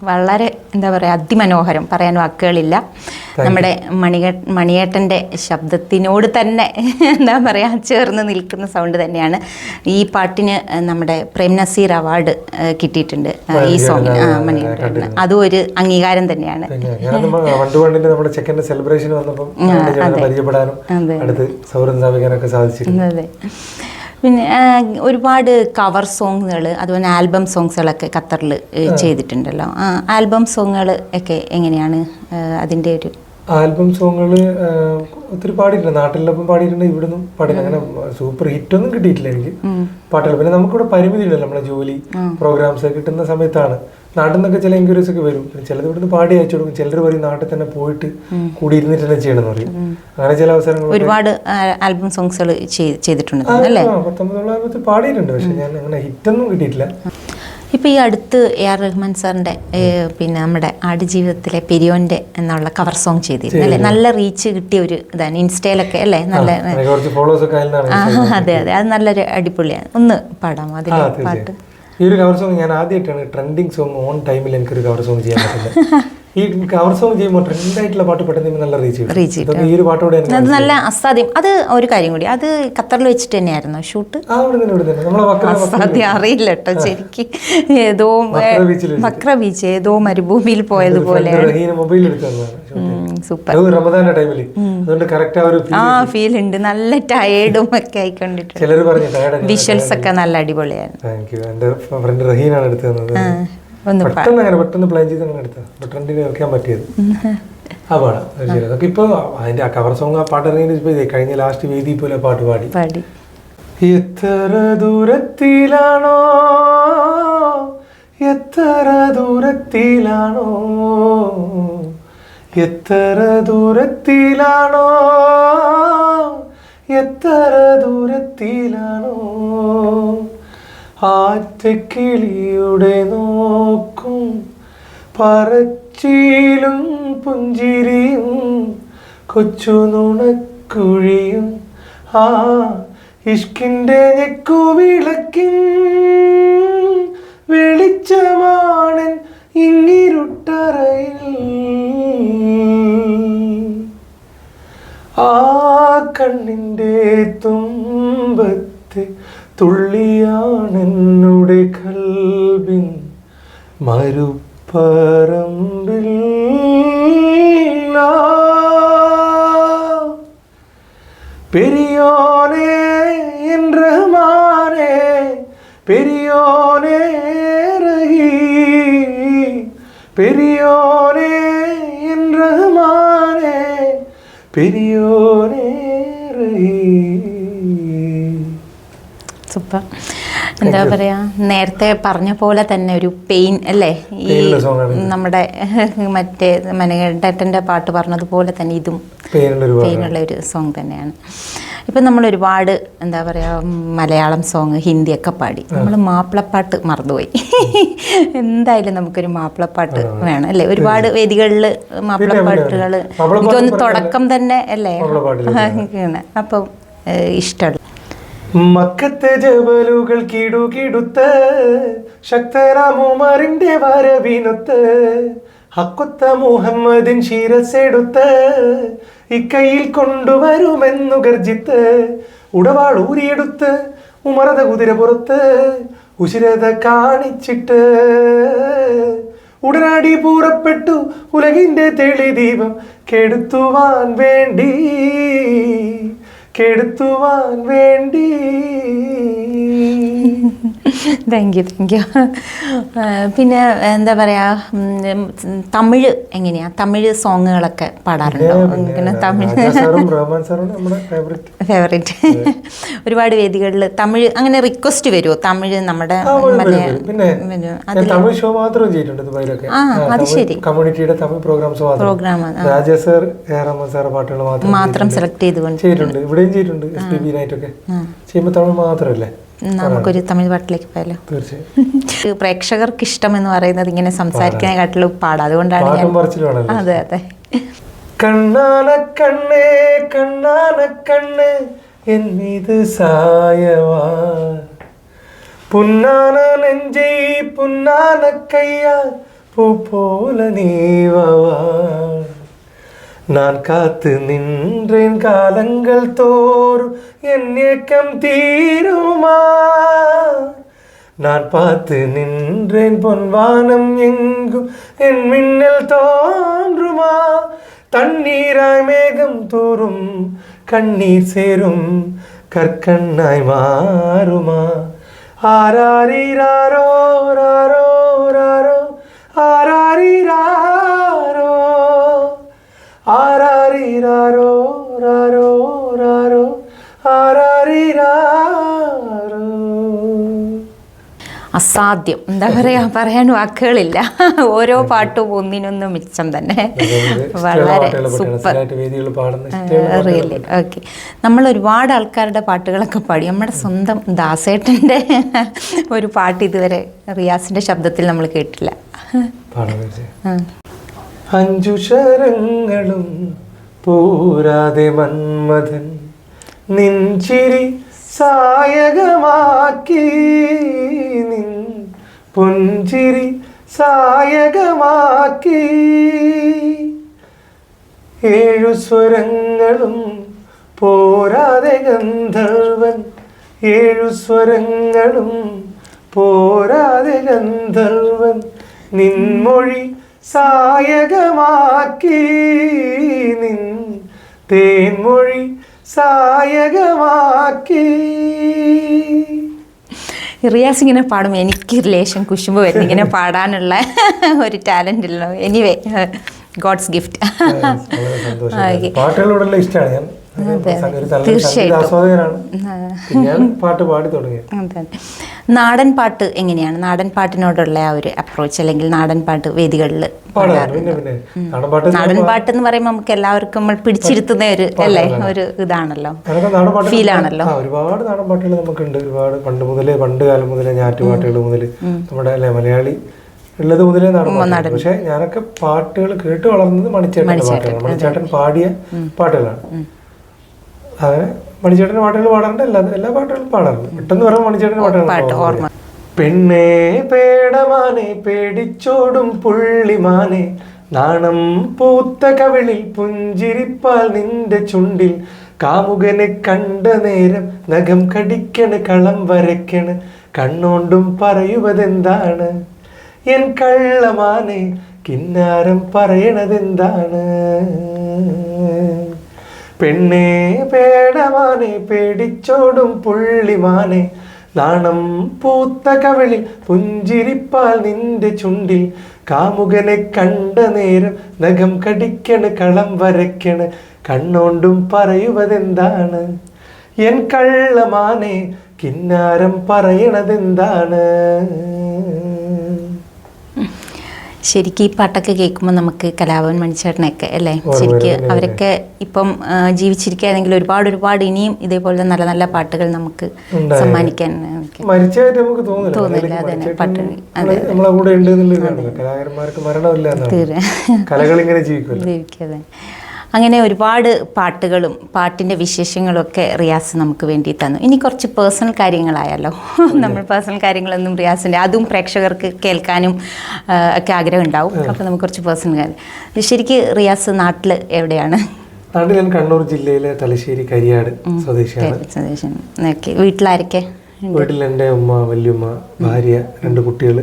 വളരെ എന്താ പറയുക അതിമനോഹരം, പറയാൻ വാക്കുകളില്ല. നമ്മുടെ മണിയേട്ടൻ്റെ ശബ്ദത്തിനോട് തന്നെ എന്താ പറയുക ചേർന്ന് നിൽക്കുന്ന സൗണ്ട് തന്നെയാണ്. ഈ പാട്ടിന് നമ്മുടെ പ്രേം നസീർ അവാർഡ് കിട്ടിയിട്ടുണ്ട് ഈ സോങ്ങിന്, മണിയേട്ടന്. അതും ഒരു അംഗീകാരം തന്നെയാണ്. അതെ. പിന്നെ ഒരുപാട് കവർ സോങ്ങുകൾ, അതുപോലെ ആൽബം സോങ്സുകളൊക്കെ ഖത്തറിൽ ചെയ്തിട്ടുണ്ടല്ലോ. ആൽബം സോങ്ങുകൾ ഒക്കെ എങ്ങനെയാണ് അതിൻ്റെ ഒരു? ആൽബം സോങ്ങുകൾ ഒത്തിരി പാടിയിട്ടുണ്ട്, നാട്ടിലൊപ്പം പാടിയിട്ടുണ്ട്, ഇവിടുന്നും പാടിയിട്ടുണ്ട്. അങ്ങനെ സൂപ്പർ ഹിറ്റൊന്നും കിട്ടിയിട്ടില്ല എനിക്ക് പാട്ടുകൾ. പിന്നെ നമുക്കിവിടെ പരിമിതിയില്ലല്ലോ, നമ്മളെ ജോലി പ്രോഗ്രാംസ് കിട്ടുന്ന സമയത്താണ് നാട്ടിൽ നിന്നൊക്കെ ചില എൻക്വയറീസ് ഒക്കെ വരും. ചിലത് ഇവിടുന്ന് പാടി അയച്ചു കൊടുക്കും, ചിലർ പറയും നാട്ടിൽ തന്നെ പോയിട്ട് കൂടി ഇരുന്നിട്ട് തന്നെ ചെയ്യണമെന്ന് പറയും. അങ്ങനെ ചില അവസരങ്ങൾ ഒരുപാട് ആൽബം സോങ്സുകൾ ചെയ്തിട്ടുണ്ട് അല്ലേ? 19 പാടിയിട്ടുണ്ട്, പക്ഷെ ഞാൻ അങ്ങനെ ഹിറ്റൊന്നും കിട്ടിയിട്ടില്ല. ഇപ്പോൾ ഈ അടുത്ത് AR റഹ്മാൻ സാറിൻ്റെ പിന്നെ നമ്മുടെ ആടുജീവിതത്തിലെ പെരിയോൻ്റെ എന്നുള്ള കവർ സോങ് ചെയ്തിരുന്നു അല്ലേ? നല്ല റീച്ച് കിട്ടിയ ഒരു ഇതാണ് ഇൻസ്റ്റയിലൊക്കെ അല്ലേ? നല്ല അതെ അതെ, അത് നല്ലൊരു അടിപൊളിയാണ്. ഒന്ന് പാടാമോ അതിൽ പാട്ട്? ഈ ഒരു കവർ സോങ് ഞാൻ ആദ്യമായിട്ടാണ് ട്രെൻഡിങ് സോങ് ഓൺ ടൈമിൽ എനിക്കൊരു കവർ സോങ് ചെയ്യാൻ പറ്റുന്നത്. ഈ കവർ സോങ് ചെയ്യുമ്പോൾ ട്രെൻഡ് ആയിട്ടുള്ള പാട്ട് പെട്ടെന്ന് നല്ല റീച്ച് കിട്ടും. ഈ ഒരു പാട്ടോടെ അത് നല്ല അസാധ്യം. അത് ഒരു കാര്യം കൂടി, അത് ഖത്തറിൽ വെച്ചിട്ട് തന്നെയായിരുന്നു ഷൂട്ട്? അസാധ്യം അറിയില്ല കേട്ടോ ശരിക്കും. ഏതോ ബക്ര ബീച്ച്, ഏതോ മരുഭൂമിയിൽ പോയതുപോലെ. സൂപ്പർ. ആ ഫീൽ ഉണ്ട്. നല്ല ടയേർഡും ഒക്കെ ആയിക്കൊണ്ടിട്ടുണ്ട്. വിഷ്വൽസ് ഒക്കെ നല്ല അടിപൊളിയായിരുന്നു. പെട്ടെന്ന് പ്ലാൻ ചെയ്ത് അങ്ങനെ എടുത്താൽ ട്രെൻഡിന് വെക്കാൻ പറ്റിയത് ആ പാടാം. അതൊക്കെ ഇപ്പൊ അതിന്റെ ആ കവർ സോങ് ആ പാട്ട് ഇറങ്ങി കഴിഞ്ഞ ലാസ്റ്റ് വേദി പോലെ പാട്ട് പാടി. എത്ര ദൂരത്തിലാണോ എത്ര ദൂരത്തിലാണോ എത്ര ദൂരത്തിലാണോ എത്ര ദൂരത്തിലാണോ ആറ്റക്കിളിയുടെ നോക്കും പറച്ചിലും പുഞ്ചിരിയും കൊച്ചു നുണക്കുഴിയും ആ ഇഷ്കിൻ്റെ ഞെക്കുവിളക്കിൻ വെളിച്ചമാണൻ ഇങ്ങിരുട്ടറയിൽ ആ കണ്ണിൻ്റെ തുമ്പത്ത് തുള്ളിയാണെന്നുടെ കൽബിൻ മരുപ്പറമ്പിൽ പെരിയോനേ എൻ റഹ്മാനേ പെരിയോനേ റഹീം പെരിയോനേ എൻ റഹ്മാനേ പെരിയോനേ റഹീം. സൂപ്പർ. എന്താ പറയാ, നേരത്തെ പറഞ്ഞ പോലെ തന്നെ ഒരു പെയിൻ അല്ലേ? ഈ നമ്മുടെ മറ്റേ മണികണ്ഠൻ്റെ പാട്ട് പറഞ്ഞതുപോലെ തന്നെ ഇതും പെയിനുള്ള ഒരു സോങ് തന്നെയാണ്. ഇപ്പം നമ്മൾ ഒരുപാട് എന്താ പറയുക മലയാളം സോങ് ഹിന്ദിയൊക്കെ പാടി, നമ്മൾ മാപ്പിളപ്പാട്ട് മറന്നുപോയി. എന്തായാലും നമുക്കൊരു മാപ്പിളപ്പാട്ട് വേണം അല്ലേ? ഒരുപാട് വേദികളിൽ മാപ്പിളപ്പാട്ടുകൾ എനിക്കൊന്ന് തുടക്കം തന്നെ അല്ലേ? അപ്പം ഇഷ്ടമുള്ള മക്കത്തെ ജബലുകൾ കിടുകിടുത്ത് ശക്തരാമുമാറിന്റെ വരവിനൊത്ത് ഹക്കൊത്ത മുഹമ്മദിൻ ശിരസെടുത്ത് ഇക്കയിൽ കൊണ്ടുവരുമെന്നു ഗർജിത്ത് ഉടവാൾ ഊരിയെടുത്ത് ഉമറത കുതിര പുറത്ത് ഉശിരത കാണിച്ചിട്ട് ഉടനാടി പൂറപ്പെട്ടു ഉലകിന്റെ തെളിദീപം കെടുത്തുവാൻ വേണ്ടി കെടുത്തുവാൻ വേണ്ടി. Thank you. പിന്നെ എന്താ പറയുക, തമിഴ് എങ്ങനെയാ? തമിഴ് സോങ്ങുകളൊക്കെ പാടാറുണ്ടോ? ഇങ്ങനെ തമിഴ് ഫേവറേറ്റ്. ഒരുപാട് വേദികളിൽ തമിഴ് അങ്ങനെ റിക്വസ്റ്റ് വരുമോ? തമിഴ് നമ്മുടെ തമിഴ് ഷോ മാത്രം ചെയ്തിട്ടുണ്ട് ദുബായിലൊക്കെ. അത് ശരി. കമ്മ്യൂണിറ്റിയുടെ തമിഴ് പ്രോഗ്രാം പാട്ടുകൾ മാത്രം സെലക്ട് ചെയ്തുകൊണ്ട് ചെയ്തിട്ടുണ്ട്. ഇവിടെയും ചെയ്തിട്ടുണ്ട്. SPB നൈറ്റൊക്കെ ചെയ്യുമ്പോൾ തമിഴ് മാത്രമല്ലേ. നമുക്കൊരു തമിഴ് പാട്ടിലേക്ക് പോയാലോ? തീർച്ചയായും. പ്രേക്ഷകർക്ക് ഇഷ്ടം എന്ന് പറയുന്നത് ഇങ്ങനെ സംസാരിക്കാനെക്കാട്ടിലും പാടാം. അതുകൊണ്ടാണ് ഞാൻ. അതെ അതെ. കണ്ണാന കണ്ണേ കണ്ണാന കണ്ണേ എന്നീത് സായവാ പുന്നാന നെഞ്ചൈ പുന്നാന കയ്യാ பூ போல நீவா நான் காத்து நின்றேன் காலங்கள் தோறும் என் ஏக்கம் தீருமா நான் பார்த்து நின்றேன் பொன்வானம் எங்கும் என் மின்னல் தோன்றுமா தண்ணீராய் மேகம் தூரும் கண்ணீர் சேரும் கற்கண்ணாய் மாறுமா ஆராரிராரோ ராரோ ராரோ ஆராரிராரோ ആരാരിരാരോ രാരോ രാരോ ആരാരിരാരോ. അസാധ്യം, എന്താ പറയാ, പറയാൻ വാക്കുകളില്ല. ഓരോ പാട്ടും ഒന്നിനൊന്നും മിച്ചം തന്നെ. വളരെ സൂപ്പർ, റിയലി. ഓക്കെ, നമ്മൾ ഒരുപാട് ആൾക്കാരുടെ പാട്ടുകളൊക്കെ പാടി. നമ്മുടെ സ്വന്തം ദാസേട്ടൻ്റെ ഒരു പാട്ട് ഇതുവരെ റിയാസിന്റെ ശബ്ദത്തിൽ നമ്മൾ കേട്ടില്ല. അഞ്ചു ശരങ്ങളും പോരാതെ മന്മഥൻ നിൻചിരി സായകമാക്കി നിൻ പുഞ്ചിരി സായകമാക്കി ഏഴു സ്വരങ്ങളും പോരാതെ ഗന്ധർവൻ ഏഴു സ്വരങ്ങളും പോരാതെ ഗന്ധർവൻ നിൻമൊഴി സായകമാക്കി നിൻ തേൻമൊഴി സായകമാക്കി. റിയാസ് ഇങ്ങനെ പാടും, എനിക്ക് റിലേഷൻ കുശുമ്പ് വരുന്നു. ഇങ്ങനെ പാടാനുള്ള ഒരു ടാലന്റ് ഇല്ലല്ലോ. Anyway, God's gift. പാട്ടുകളോടുള്ള ഇഷ്ടമാണ് ഞാൻ. പാട്ട് പാടി തുടങ്ങി. നാടൻ പാട്ട് എങ്ങനെയാണ്? നാടൻ പാട്ടിനോടുള്ള ആ ഒരു അപ്രോച്ച്, അല്ലെങ്കിൽ നാടൻ പാട്ട് വേദികളിൽ നാടൻ പാട്ട് എന്ന് പറയുമ്പോൾ നമുക്ക് എല്ലാവർക്കും നമ്മൾ പിടിച്ചിരുത്തുന്ന ഒരു അല്ലേ ഒരു ഇതാണല്ലോ, ഫീലാണല്ലോ. ഒരുപാട് നാടൻ പാട്ടുകൾ നമുക്കുണ്ട്. ഒരുപാട് പണ്ട് കാലം മുതലേ ഞാറ്റുപാട്ടുകൾ മുതൽ നമ്മുടെ അല്ലെ മലയാളി ഉള്ളത് മുതലേ നാടൻ. പക്ഷെ ഞാനൊക്കെ പാട്ടുകൾ കേട്ട് വളർന്നത് മണിച്ചേട്ടൻ്റെ പാട്ടുകളാണ്. മണിച്ചേട്ടൻ പാടിയ പാട്ടുകളാണ്. അങ്ങനെ മണിച്ചേട്ടൻ്റെ പാട്ടുകൾ പാടാറുണ്ട്. എല്ലാ പാട്ടുകളും പാടാറുണ്ട്. പെട്ടെന്ന് പറയുമ്പോൾ മണിച്ചേട്ടൻ്റെ പാട്ടുകൾ. പെണ്ണേ പേടമാനെ പേടിച്ചോടും പുള്ളിമാനെ നാണം പൂത്ത കവിളിൽ പുഞ്ചിരിപ്പാൽ നിന്റെ ചുണ്ടിൽ കാമുകനെ കണ്ട നേരം നഖം കടിക്കണ് കളം വരയ്ക്കണ് കണ്ണോണ്ടും പറയുവതെന്താണ് എൻ കള്ളമാനെ കിന്നാരം പറയണതെന്താണ്. പെണ്ണേ പേടമാനെ പേടിച്ചോടും പുള്ളിമാനെ നാണം പൂത്ത കവിളിൽ പുഞ്ചിരിപ്പാൽ നിന്റെ ചുണ്ടിൽ കാമുകനെ കണ്ട നേരം നഖം കടിക്കണ് കളം വരയ്ക്കണ് കണ്ണോണ്ടും പറയുവതെന്താണ് എൻ കള്ളമാനെ കിന്നാരം പറയണതെന്താണ്. ശരിക്കും ഈ പാട്ടൊക്കെ കേൾക്കുമ്പോൾ നമുക്ക് കലാഭവൻ മണിച്ചേട്ടനൊക്കെ അല്ലേ, ശരിക്കും അവരൊക്കെ ഇപ്പം ജീവിച്ചിരിക്കുകയാണെങ്കിൽ ഒരുപാട് ഇനിയും ഇതേപോലെ നല്ല നല്ല പാട്ടുകൾ നമുക്ക് സമ്മാനിക്കാൻ തോന്നില്ല. അതന്നെ പാട്ട് ജീവിക്കാതെ അങ്ങനെ ഒരുപാട് പാട്ടുകളും പാട്ടിൻ്റെ വിശേഷങ്ങളും ഒക്കെ റിയാസ് നമുക്ക് വേണ്ടി തന്നു. ഇനി കുറച്ച് പേഴ്സണൽ കാര്യങ്ങളായല്ലോ. നമ്മൾ പേഴ്സണൽ കാര്യങ്ങളൊന്നും റിയാസിൻ്റെ അതും പ്രേക്ഷകർക്ക് കേൾക്കാനും ഒക്കെ ആഗ്രഹം ഉണ്ടാവും. അപ്പോൾ നമുക്ക് കുറച്ച് പേഴ്സണൽ കാര്യം. ശരിക്കും റിയാസ് നാട്ടിൽ എവിടെയാണ്? നാട്ടിൽ ഞാൻ കണ്ണൂർ ജില്ലയിലെ തലശ്ശേരി കരിയാട് സ്വദേശിയാണ്. ഓക്കെ, വീട്ടിലാരൊക്കെ? വീട്ടിൽ എൻ്റെ ഉമ്മ, വല്യമ്മ, ഭാര്യ, 2 കുട്ടികൾ.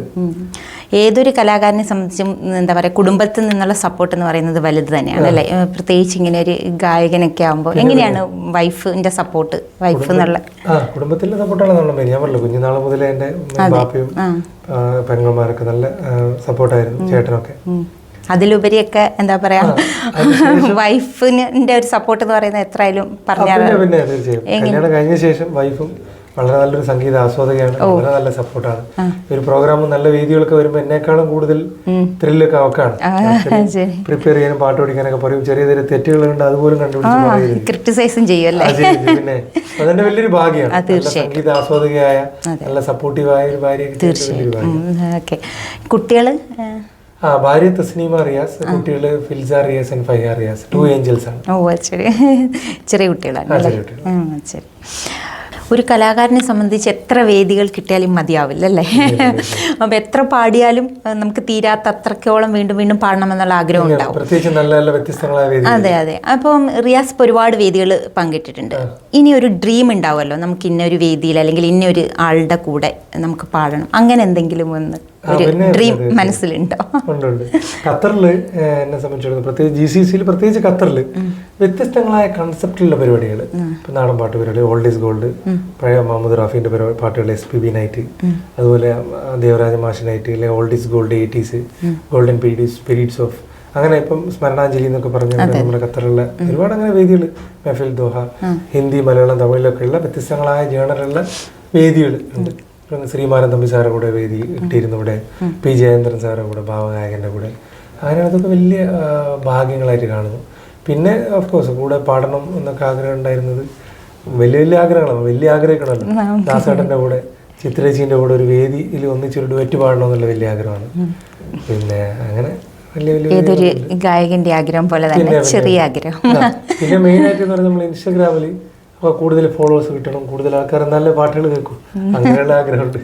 ഏതൊരു കലാകാരനെ സംബന്ധിച്ചും എന്താ പറയുക, കുടുംബത്തിൽ നിന്നുള്ള സപ്പോർട്ട് എന്ന് പറയുന്നത് വലുത് തന്നെയാണ് അല്ലേ. പ്രത്യേകിച്ച് ഇങ്ങനെ ഒരു ഗായകനൊക്കെ ആകുമ്പോൾ എങ്ങനെയാണ് വൈഫിന്റെ സപ്പോർട്ട്? വൈഫ് എന്നുള്ള കുടുംബത്തിലെ സപ്പോർട്ടാണ് നമ്മൾ മെയിൻ. ഞാൻ പറഞ്ഞല്ലോ, കുഞ്ഞുനാൾ മുതലേ എൻ്റെ ബാപ്പയും പെങ്ങന്മാരൊക്കെ നല്ല സപ്പോർട്ടായിരുന്നു, ചേട്ടനൊക്കെ. അതിലുപരിയൊക്കെ എന്താ പറയാ, വൈഫിന്റെ ഒരു സപ്പോർട്ട് എന്ന് പറയുന്നത് എത്രയായാലും പറഞ്ഞാൽ. പിന്നെ തീർച്ചയായും കല്യാണം കഴിഞ്ഞ ശേഷം വൈഫും വളരെ നല്ലൊരു സംഗീത ആസ്വാദകയാണ്, വളരെ നല്ല സപ്പോർട്ടാണ്. ഒരു പ്രോഗ്രാം നല്ല വേദികളൊക്കെ വരുമ്പോൾ എന്നെക്കാളും കൂടുതൽ ത്രില്ലൊക്കെ അവക്കാണ്. പ്രിപ്പയർ ചെയ്യാനും പാട്ട് പഠിക്കാനൊക്കെ പറയും. ചെറിയ ചെറിയ തെറ്റുകളുണ്ട്, അതുപോലും കണ്ടുപിടിച്ച് ക്രിട്ടിസൈസും ചെയ്യും. പിന്നെ അതെന്റെ വലിയൊരു ഭാഗ്യമാണ്. സംഗീത ആസ്വാദകയായ നല്ല സപ്പോർട്ടീവായ ഒരു ഭാര്യ. കുട്ടികള് ഭാര്യ തസ്നീമ റിയാസ്, കുട്ടികള് ഫിൽസ റിയാസ് ആൻഡ് ഫൈഹ റിയാസ്, 2 ഏഞ്ചൽസ് ആണ്. ചെറിയ കുട്ടികളാണ്. ശരി, ഒരു കലാകാരനെ സംബന്ധിച്ച് എത്ര വേദികൾ കിട്ടിയാലും മതിയാവില്ല അല്ലേ? അപ്പം എത്ര പാടിയാലും നമുക്ക് തീരാത്ത അത്രത്തോളം വീണ്ടും വീണ്ടും പാടണമെന്നുള്ള ആഗ്രഹം ഉണ്ടാവും. പ്രത്യേകിച്ച് നല്ല നല്ല വ്യത്യസ്തങ്ങളായ വേദികൾ. അതെ അതെ. അപ്പം റിയാസ് ഇപ്പോൾ ഒരുപാട് വേദികൾ പങ്കിട്ടിട്ടുണ്ട്. ഇനി ഒരു ഡ്രീം ഉണ്ടാവുമല്ലോ, നമുക്ക് ഇന്നൊരു വേദിയിൽ അല്ലെങ്കിൽ ഇന്നൊരു ആളുടെ കൂടെ നമുക്ക് പാടണം, അങ്ങനെ എന്തെങ്കിലും ഒന്ന് ഒരു ഡ്രീം മനസ്സിലുണ്ടോ? ഉണ്ട്. ഖത്തറിൽ എന്നെ സംബന്ധിച്ചിടത്തോളം പ്രത്യേകിച്ച് GCC പ്രത്യേകിച്ച് ഖത്തറിൽ വ്യത്യസ്തങ്ങളായ കൺസെപ്റ്റിലുള്ള പരിപാടികൾ, ഇപ്പം നാടൻ പാട്ട് പരിപാടി, ഓൾഡ് ഈസ് ഗോൾഡ്, പഴയ മുഹമ്മദ് റാഫിന്റെ പാട്ടുകൾ, SPB നൈറ്റ്, അതുപോലെ ദേവരാജ മാഷ് നൈറ്റ്, അല്ലെങ്കിൽ old is gold 80s, golden periods of, അങ്ങനെ ഇപ്പം സ്മരണാഞ്ജലി എന്നൊക്കെ പറഞ്ഞ നമ്മുടെ ഖത്തറിലുള്ള ഒരുപാട് അങ്ങനെ വേദികൾ, മെഹഫിൽ ദോഹ, ഹിന്ദി, മലയാളം, തമിഴിലൊക്കെ ഉള്ള വ്യത്യസ്തങ്ങളായ ജേണറുള്ള വേദികൾ ഉണ്ട്. ശ്രീമാരൻ തമ്പി സാറുടെ കൂടെ വേദി കിട്ടിയിരുന്നു, ഇവിടെ P. ജയേന്ദ്രൻ സാറുടെ കൂടെ, ഭാവഗായകൻ്റെ കൂടെ. അങ്ങനെ അതൊക്കെ വലിയ ഭാഗ്യങ്ങളായിട്ട് കാണുന്നു. പിന്നെ ഓഫ്കോഴ്സ് കൂടെ പാടണം എന്നൊക്കെ ആഗ്രഹം ഉണ്ടായിരുന്നത്, വലിയ വലിയ ആഗ്രഹങ്ങളാണ്, വലിയ ആഗ്രഹിക്കണമല്ലോ. ദാസേട്ടൻ്റെ കൂടെ, ചിത്രേച്ചീൻ്റെ കൂടെ ഒരു വേദിയിൽ ഒന്നിച്ചൊരു ഡുവറ്റ് പാടണം എന്നുള്ള വലിയ ആഗ്രഹമാണ്. പിന്നെ അങ്ങനെ വലിയ വലിയ ഏതൊരു ഗായകന്റെ ആഗ്രഹം പോലെ തന്നെ ചെറിയ ആഗ്രഹം. പിന്നെ മെയിനായിട്ട് എന്ന് പറഞ്ഞാൽ നമ്മൾ ഇൻസ്റ്റാഗ്രാമിൽ അപ്പോൾ കൂടുതൽ ഫോളോവേഴ്സ് കിട്ടണം, കൂടുതൽ ആൾക്കാർ നല്ല പാട്ടുകൾ കേൾക്കും, അങ്ങനെയുള്ള ആഗ്രഹമുണ്ട്.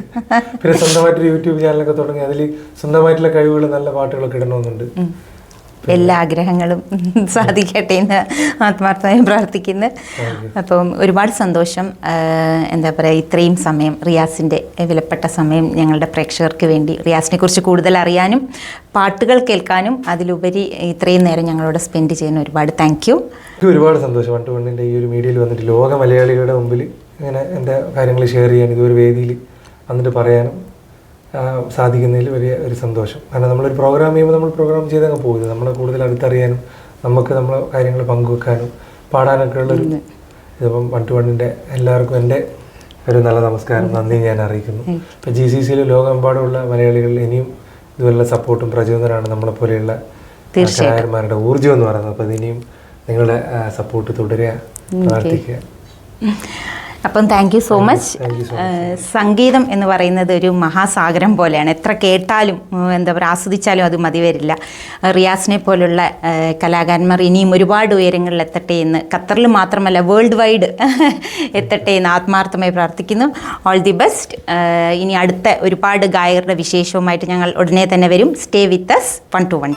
പിന്നെ സ്വന്തമായിട്ടൊരു യൂട്യൂബ് ചാനലൊക്കെ തുടങ്ങി അതിൽ സ്വന്തമായിട്ടുള്ള കഴിവുകൾ, നല്ല പാട്ടുകളൊക്കെ ഇടണമെന്നുണ്ട്. എല്ലാ ആഗ്രഹങ്ങളും സാധിക്കട്ടെ എന്ന് ആത്മാർത്ഥമായി പ്രാർത്ഥിക്കുന്നു. അപ്പം ഒരുപാട് സന്തോഷം. എന്താ പറയുക, ഇത്രയും സമയം റിയാസിൻ്റെ വിലപ്പെട്ട സമയം ഞങ്ങളുടെ പ്രേക്ഷകർക്ക് വേണ്ടി റിയാസിനെ കുറിച്ച് കൂടുതൽ അറിയാനും പാട്ടുകൾ കേൾക്കാനും അതിലുപരി ഇത്രയും നേരം ഞങ്ങളോട് സ്പെൻഡ് ചെയ്യുന്ന ഒരുപാട് താങ്ക് യു. എനിക്ക് ഒരുപാട് സന്തോഷം 1-to-1 ഈ ഒരു മീഡിയയിൽ വന്നിട്ട് ലോക മലയാളികളുടെ മുമ്പിൽ ഇങ്ങനെ എൻ്റെ കാര്യങ്ങൾ ഷെയർ ചെയ്യാൻ, ഇതൊരു വേദിയിൽ വന്നിട്ട് പറയാനും സാധിക്കുന്നതിൽ വലിയ ഒരു സന്തോഷം. കാരണം നമ്മളൊരു പ്രോഗ്രാം ചെയ്യുമ്പോൾ നമ്മൾ പ്രോഗ്രാം ചെയ്തങ്ങ് പോകുന്നത്, നമ്മളെ കൂടുതൽ അടുത്തറിയാനും നമുക്ക് നമ്മളെ കാര്യങ്ങൾ പങ്കുവെക്കാനും പാടാനൊക്കെ ഉള്ളൊരു ഇതിപ്പം 1-to-1 എല്ലാവർക്കും എൻ്റെ ഒരു നല്ല നമസ്കാരം, നന്ദി ഞാൻ അറിയിക്കുന്നു. ഇപ്പം GCC ലോകമെമ്പാടുമുള്ള മലയാളികൾ ഇനിയും ഇതുപോലുള്ള സപ്പോർട്ടും പ്രചോദനമാണ് നമ്മളെപ്പോലെയുള്ള കലാകാരന്മാരുടെ ഊർജ്ജം എന്ന് പറയുന്നത്. അപ്പോൾ ഇതിനിയും നിങ്ങളുടെ സപ്പോർട്ട് തുടരുക, പ്രാർത്ഥിക്കുക. അപ്പം താങ്ക് യു സോ മച്ച്. സംഗീതം എന്ന് പറയുന്നത് ഒരു മഹാസാഗരം പോലെയാണ്. എത്ര കേട്ടാലും എന്താ പറയുക, ആസ്വദിച്ചാലും അത് മതി വരില്ല. റിയാസിനെ പോലുള്ള കലാകാരന്മാർ ഇനിയും ഒരുപാട് ഉയരങ്ങളിൽ എത്തട്ടെ എന്ന്, ഖത്തറിൽ മാത്രമല്ല വേൾഡ് വൈഡ് എത്തട്ടെ എന്ന് ആത്മാർത്ഥമായി പ്രാർത്ഥിക്കുന്നു. All the best. ഇനി അടുത്ത ഒരുപാട് ഗായകരുടെ വിശേഷവുമായിട്ട് ഞങ്ങൾ ഉടനെ തന്നെ വരും. Stay with us 1-to-1.